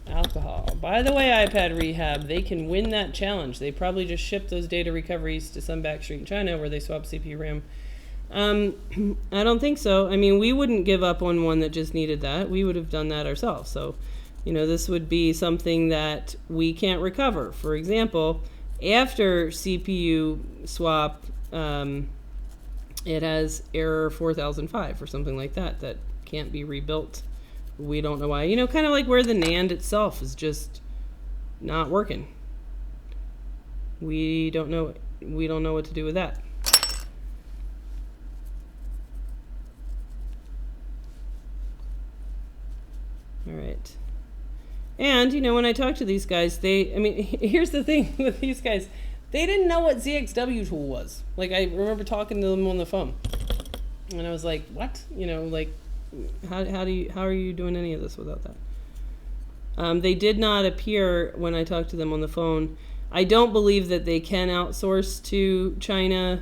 Alcohol. By the way, iPad Rehab, they can win that challenge. They probably just shipped those data recoveries to some backstreet in China where they swap CPU RAM. I don't think so. I mean, we wouldn't give up on one that just needed that. We would have done that ourselves. So, you know, this would be something that we can't recover. For example, after CPU swap, it has error 4005 or something like that that can't be rebuilt. We don't know why. You know, kind of like where the NAND itself is just not working. We don't know what to do with that. All right. And, you know, when I talk to these guys, I mean, here's the thing with these guys. They didn't know what ZXW tool was. Like, I remember talking to them on the phone. And I was like, what? You know, like, how are you doing any of this without that? They did not appear when I talked to them on the phone. I don't believe that they can outsource to China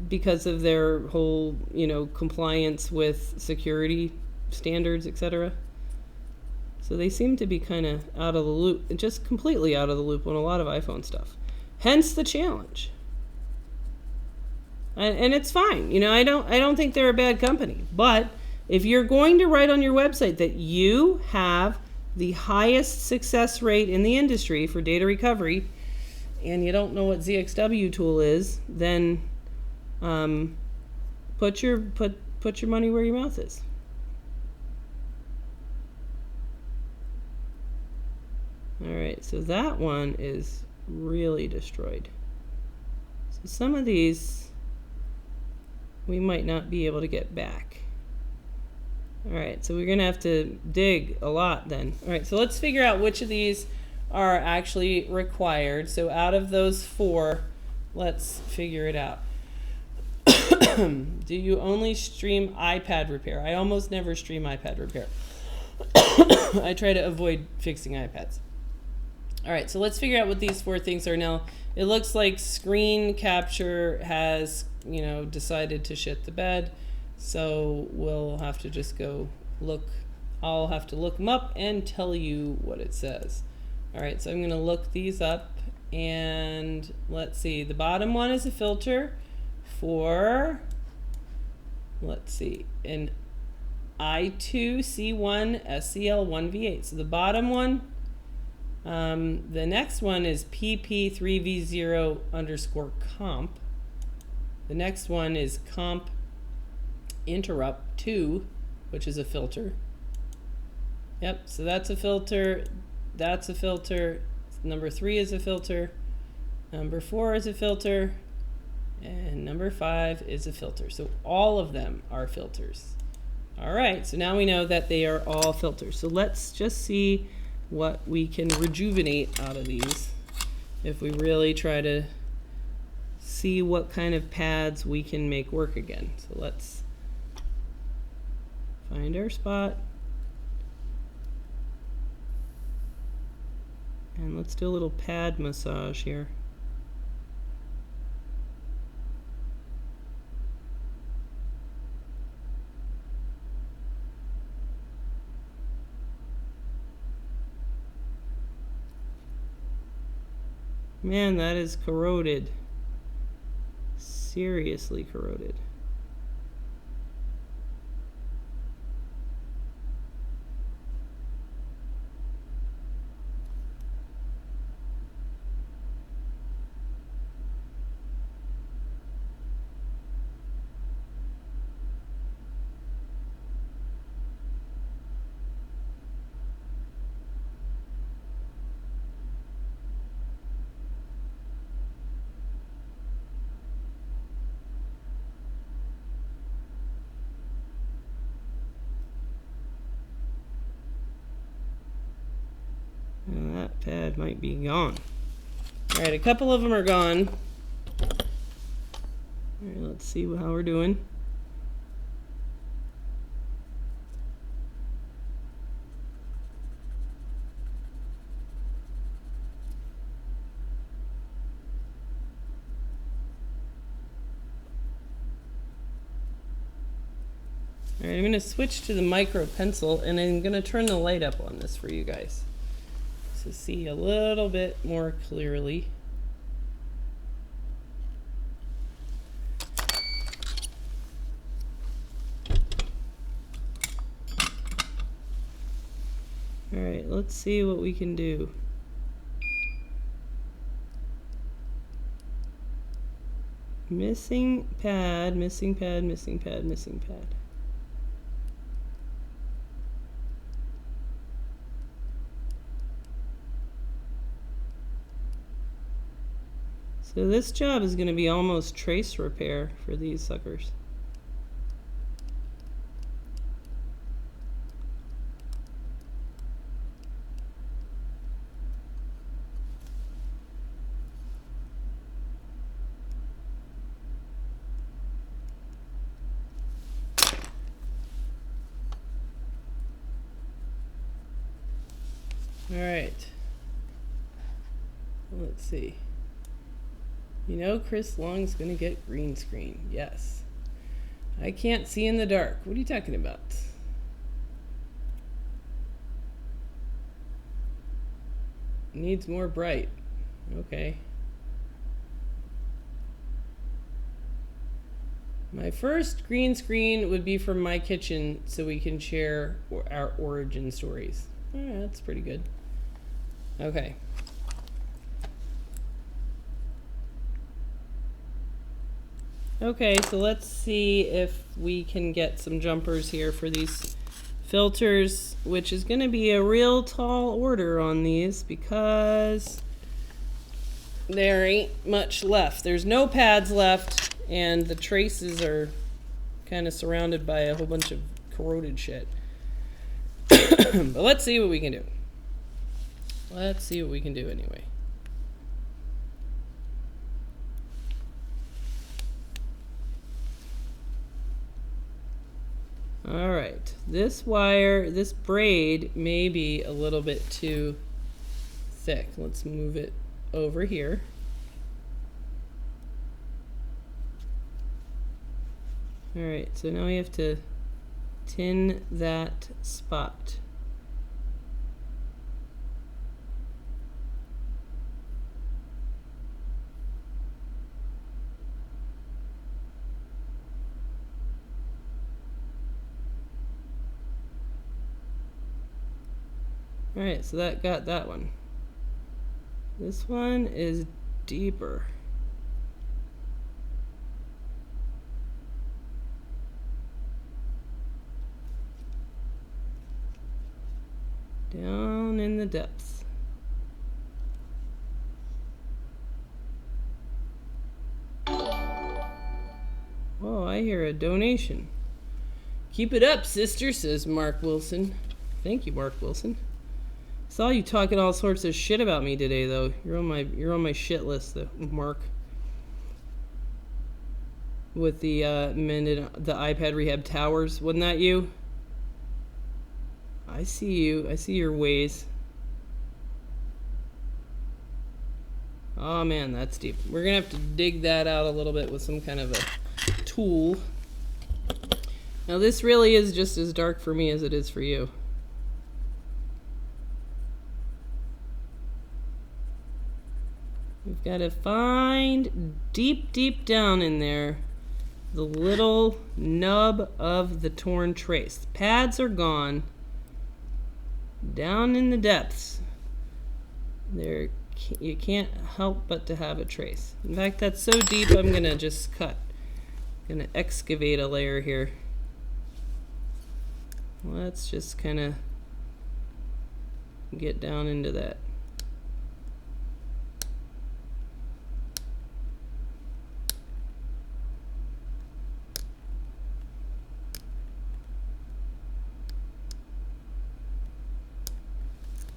because of their whole, you know, compliance with security standards, etc. So they seem to be kind of out of the loop, just completely out of the loop on a lot of iPhone stuff. Hence the challenge. And it's fine. You know, I don't think they're a bad company. But if you're going to write on your website that you have the highest success rate in the industry for data recovery, and you don't know what ZXW tool is, then put your money where your mouth is. All right, so that one is really destroyed. So some of these we might not be able to get back. All right, so we're gonna have to dig a lot then. All right, so let's figure out which of these are actually required. So out of those 4, let's figure it out. Do you only stream iPad repair? I almost never stream iPad repair. I try to avoid fixing iPads. All right, so let's figure out what these 4 things are now. It looks like screen capture has, you know, decided to shit the bed. So we'll have to just go look. I'll have to look them up and tell you what it says. All right, so I'm going to look these up. And let's see. The bottom one is a filter for, let's see, an I2C1 SCL1V8. So the bottom one, the next one is PP3V0_comp. The next one is comp interrupt 2, which is a filter. Yep, so that's a filter. That's a filter. Number 3 is a filter. Number 4 is a filter. And number 5 is a filter. So all of them are filters. All right, so now we know that they are all filters. So let's just see what we can rejuvenate out of these if we really try to see what kind of pads we can make work again. So let's find our spot. And let's do a little pad massage here. Man, that is corroded. Seriously corroded. pad might be gone. All right, a couple of them are gone. All right, let's see how we're doing. All right, I'm going to switch to the micro pencil, and I'm going to turn the light up on this for you guys to see a little bit more clearly. All right, let's see what we can do. Missing pad, missing pad, missing pad, missing pad. So this job is going to be almost trace repair for these suckers. All right. Let's see. You know Chris Long's gonna get green screen. Yes. I can't see in the dark. What are you talking about? Needs more bright. Okay. My first green screen would be from my kitchen so we can share our origin stories. Alright, that's pretty good. Okay. Okay, so let's see if we can get some jumpers here for these filters, which is going to be a real tall order on these because there ain't much left. There's no pads left, and the traces are kind of surrounded by a whole bunch of corroded shit. But let's see what we can do. Let's see what we can do anyway. All right, this wire, this braid may be a little bit too thick. Let's move it over here. All right, so now we have to tin that spot. All right, so that got that one. This one is deeper. Down in the depths. Oh, I hear a donation. Keep it up, sister, says Mark Wilson. Thank you, Mark Wilson. Saw you talking all sorts of shit about me today, though. You're on my shit list, though, Mark. With the the iPad Rehab Towers, wasn't that you? I see you. I see your ways. Oh man, that's deep. We're gonna have to dig that out a little bit with some kind of a tool. Now this really is just as dark for me as it is for you. We've got to find deep, deep down in there the little nub of the torn trace. Pads are gone. Down in the depths, there you can't help but to have a trace. In fact, that's so deep I'm gonna just cut. I'm gonna excavate a layer here. Let's just kind of get down into that.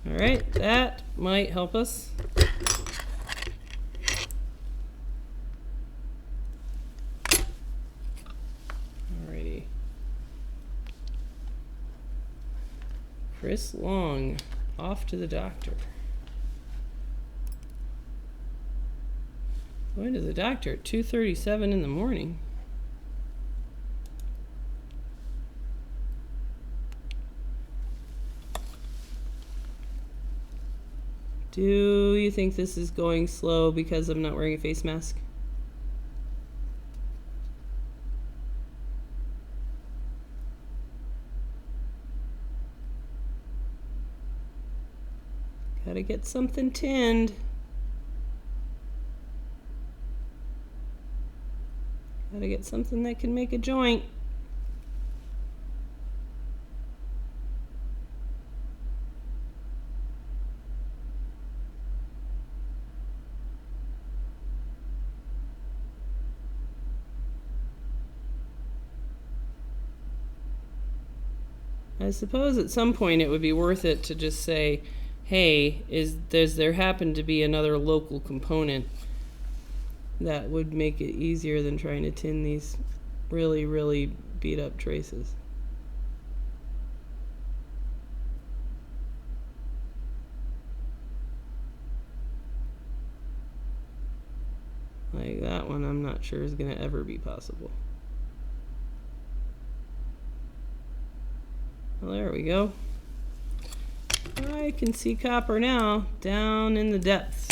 All right, that might help us. Alrighty. Chris Long, off to the doctor. Going to the doctor at 2:37 in the morning. Do you think this is going slow because I'm not wearing a face mask? Gotta get something tinned. Gotta get something that can make a joint. I suppose at some point it would be worth it to just say, hey, does there happen to be another local component that would make it easier than trying to tin these really, really beat up traces? Like that one, I'm not sure is going to ever be possible. Well, there we go. I can see copper now, down in the depths.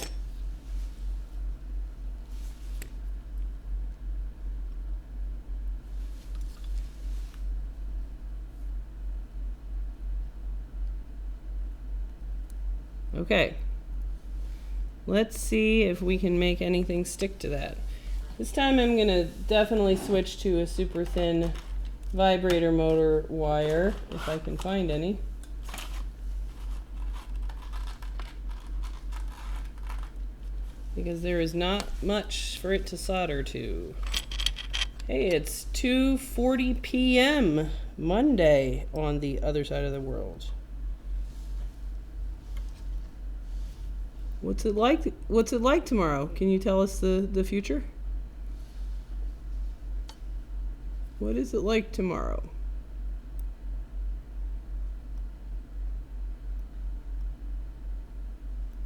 Okay. Let's see if we can make anything stick to that. This time I'm going to definitely switch to a super thin vibrator motor wire, if I can find any. Because there is not much for it to solder to. Hey, it's 2:40 p.m. Monday on the other side of the world. What's it like tomorrow? Can you tell us the future? What is it like tomorrow?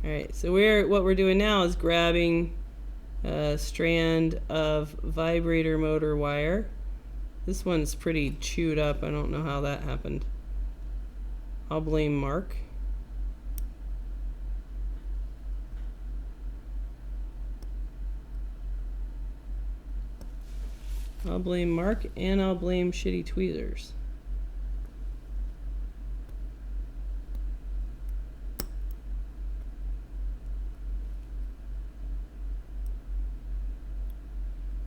Alright, so what we're doing now is grabbing a strand of vibrator motor wire. This one's pretty chewed up. I don't know how that happened. I'll blame Mark. I'll blame Mark, and I'll blame shitty tweezers.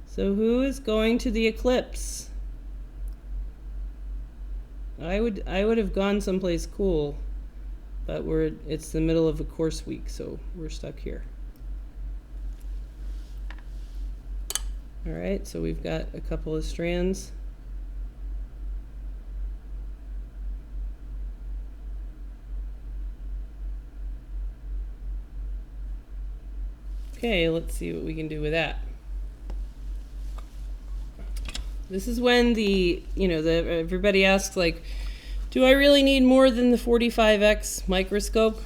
So who is going to the eclipse? I would have gone someplace cool, but it's the middle of a course week, so we're stuck here. All right, so we've got a couple of strands. Okay, let's see what we can do with that. This is when everybody asks, like, do I really need more than the 45x microscope?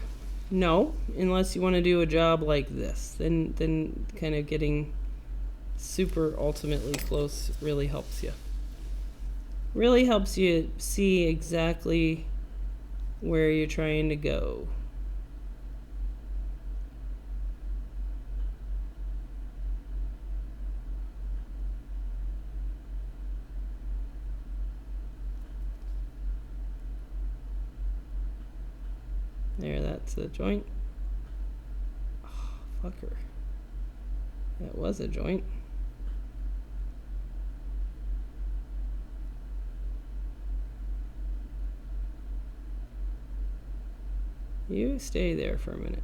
No, unless you want to do a job like this. Then kind of getting super ultimately close really helps you. Really helps you see exactly where you're trying to go. There, that's a joint. Oh, fucker. That was a joint. You stay there for a minute.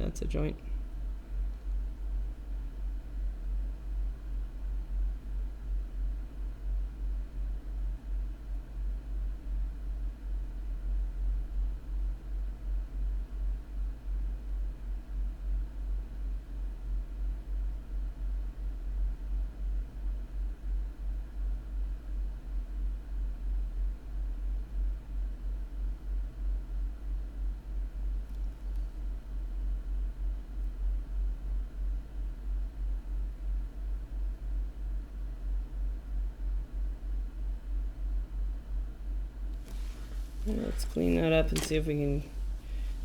that's a joint. Let's clean that up and see if we can,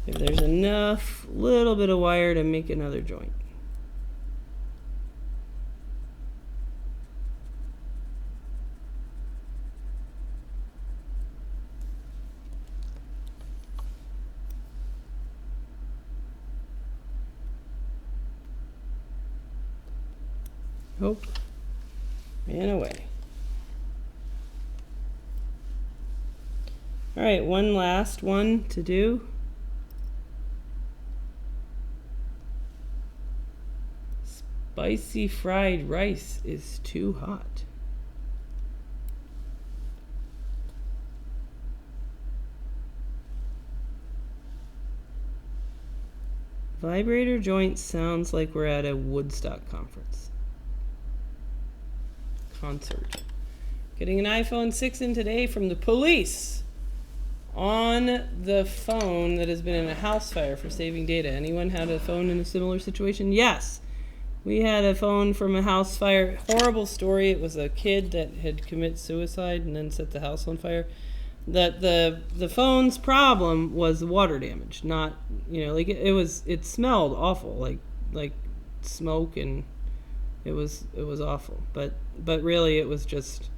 if there's enough, little bit of wire to make another joint. Oh, and away. All right, one last one to do. Spicy fried rice is too hot. Vibrator joint sounds like we're at a Woodstock conference. Concert. Getting an iPhone 6 in today from the police on the phone that has been in a house fire for saving data. Anyone had a phone in a similar situation? Yes. We had a phone from a house fire. Horrible story. It was a kid that had committed suicide and then set the house on fire. The phone's problem was water damage, not, you know, like it smelled awful, like smoke, and it was awful. But really it was just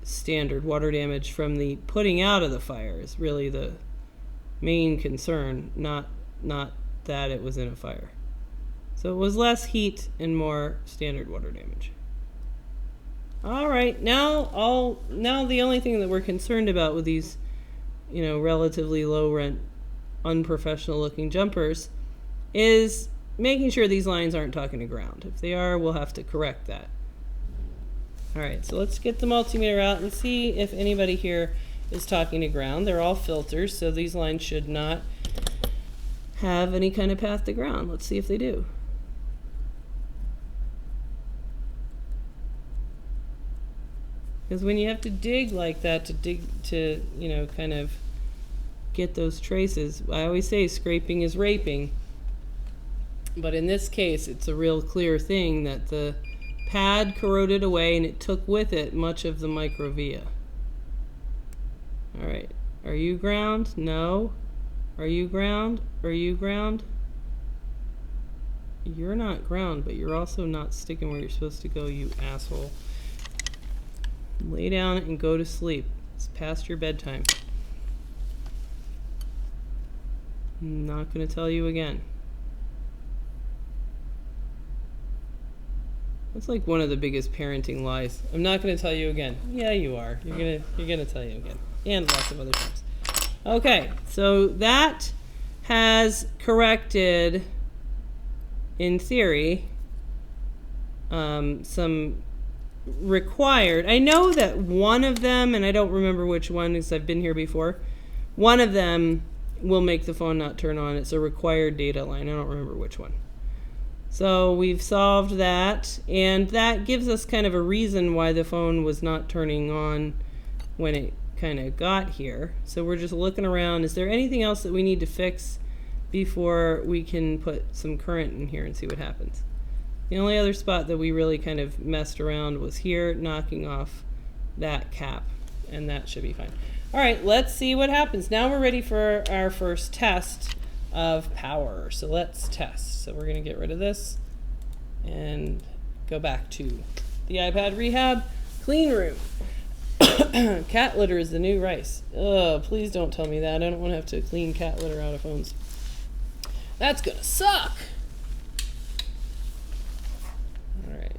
standard water damage from the putting out of the fire is really the main concern, not that it was in a fire. So it was less heat and more standard water damage. All right, now the only thing that we're concerned about with these, you know, relatively low rent, unprofessional looking jumpers is making sure these lines aren't talking to ground. If they are, we'll have to correct that. All right, so let's get the multimeter out and see if anybody here is talking to ground. They're all filters, so these lines should not have any kind of path to ground. Let's see if they do. Because when you have to dig like that to, you know, kind of get those traces, I always say scraping is raping. But in this case, it's a real clear thing that the pad corroded away and it took with it much of the microvia. All right, are you ground? No. Are you ground? Are you ground? You're not ground, but you're also not sticking where you're supposed to go, you asshole. Lay down and go to sleep. It's past your bedtime. I'm not going to tell you again. That's like one of the biggest parenting lies. I'm not going to tell you again. Yeah, you are. You're gonna tell you again, and lots of other times. Okay, so that has corrected, in theory, some required. I know that one of them, and I don't remember which one because I've been here before. One of them will make the phone not turn on. It's a required data line. I don't remember which one. So we've solved that, and that gives us kind of a reason why the phone was not turning on when it kind of got here. So we're just looking around. Is there anything else that we need to fix before we can put some current in here and see what happens? The only other spot that we really kind of messed around was here, knocking off that cap, and that should be fine. All right, let's see what happens. Now we're ready for our first test of power. So let's test. So we're going to get rid of this and go back to the iPad Rehab clean room. Cat litter is the new rice. Ugh, please don't tell me that. I don't want to have to clean cat litter out of phones. That's going to suck. All right.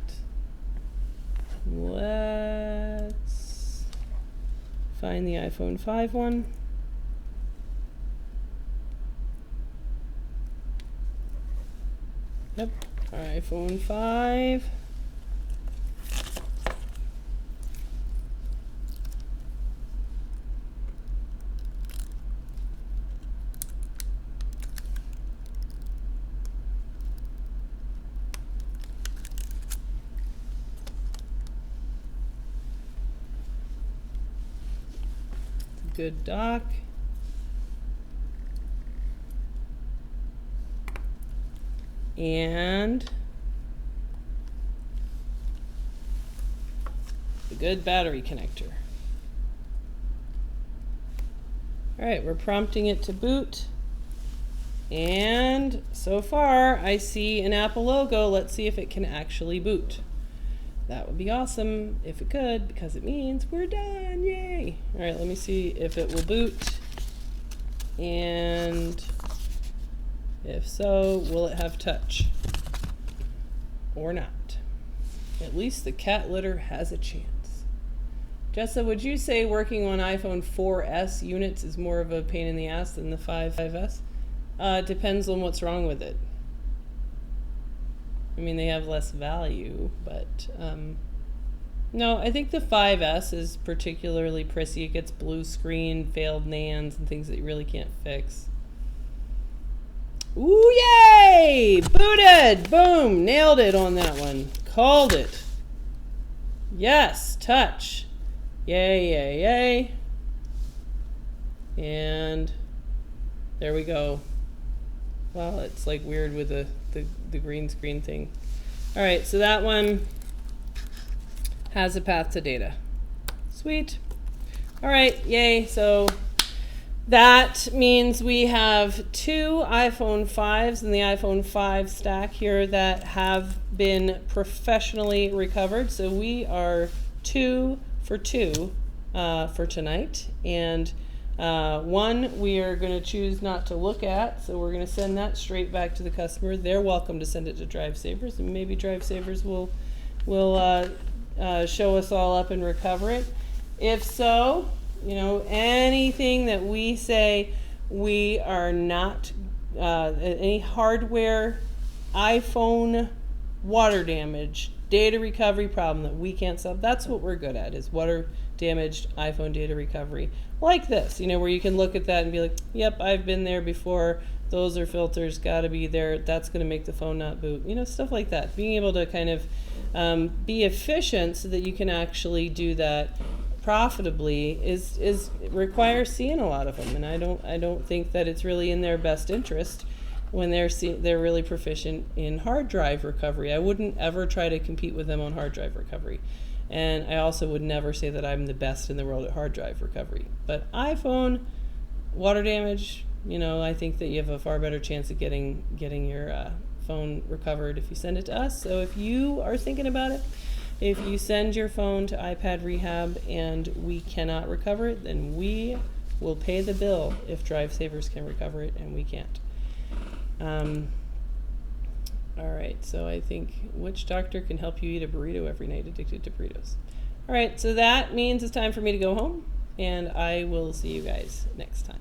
Let's find the iPhone 5 one. Yep, iPhone 5. Good dock. And a good battery connector. All right, we're prompting it to boot. And so far, I see an Apple logo. Let's see if it can actually boot. That would be awesome if it could, because it means we're done. Yay! All right, let me see if it will boot. And if so, will it have touch or not? At least the cat litter has a chance. Jessa, would you say working on iPhone 4S units is more of a pain in the ass than the 5S? Depends on what's wrong with it. I mean, they have less value, but no, I think the 5S is particularly prissy. It gets blue screen, failed NANDs, and things that you really can't fix. Ooh, yay! Booted! Boom! Nailed it on that one. Called it. Yes, touch. Yay, yay, yay. And there we go. Wow, it's like weird with the green screen thing. All right, so that one has a path to data. Sweet. All right, yay. So that means we have 2 iPhone 5s in the iPhone 5 stack here that have been professionally recovered. So we are 2 for 2 for tonight. And one we are going to choose not to look at, so we're going to send that straight back to the customer. They're welcome to send it to DriveSavers, and maybe DriveSavers will show us all up and recover it. If so, you know, anything that we say we are not, any hardware, iPhone water damage, data recovery problem that we can't solve, that's what we're good at, is water damaged iPhone data recovery. Like this, you know, where you can look at that and be like, yep, I've been there before, those are filters, gotta be there, that's gonna make the phone not boot, you know, stuff like that. Being able to kind of be efficient so that you can actually do that profitably is requires seeing a lot of them, and I don't think that it's really in their best interest when they're really proficient in hard drive recovery. I wouldn't ever try to compete with them on hard drive recovery. And I also would never say that I'm the best in the world at hard drive recovery. But iPhone, water damage, you know, I think that you have a far better chance of getting your phone recovered if you send it to us. So if you are thinking about it, if you send your phone to iPad Rehab and we cannot recover it, then we will pay the bill if DriveSavers can recover it and we can't. All right, so I think which doctor can help you eat a burrito every night addicted to burritos? All right, so that means it's time for me to go home, and I will see you guys next time.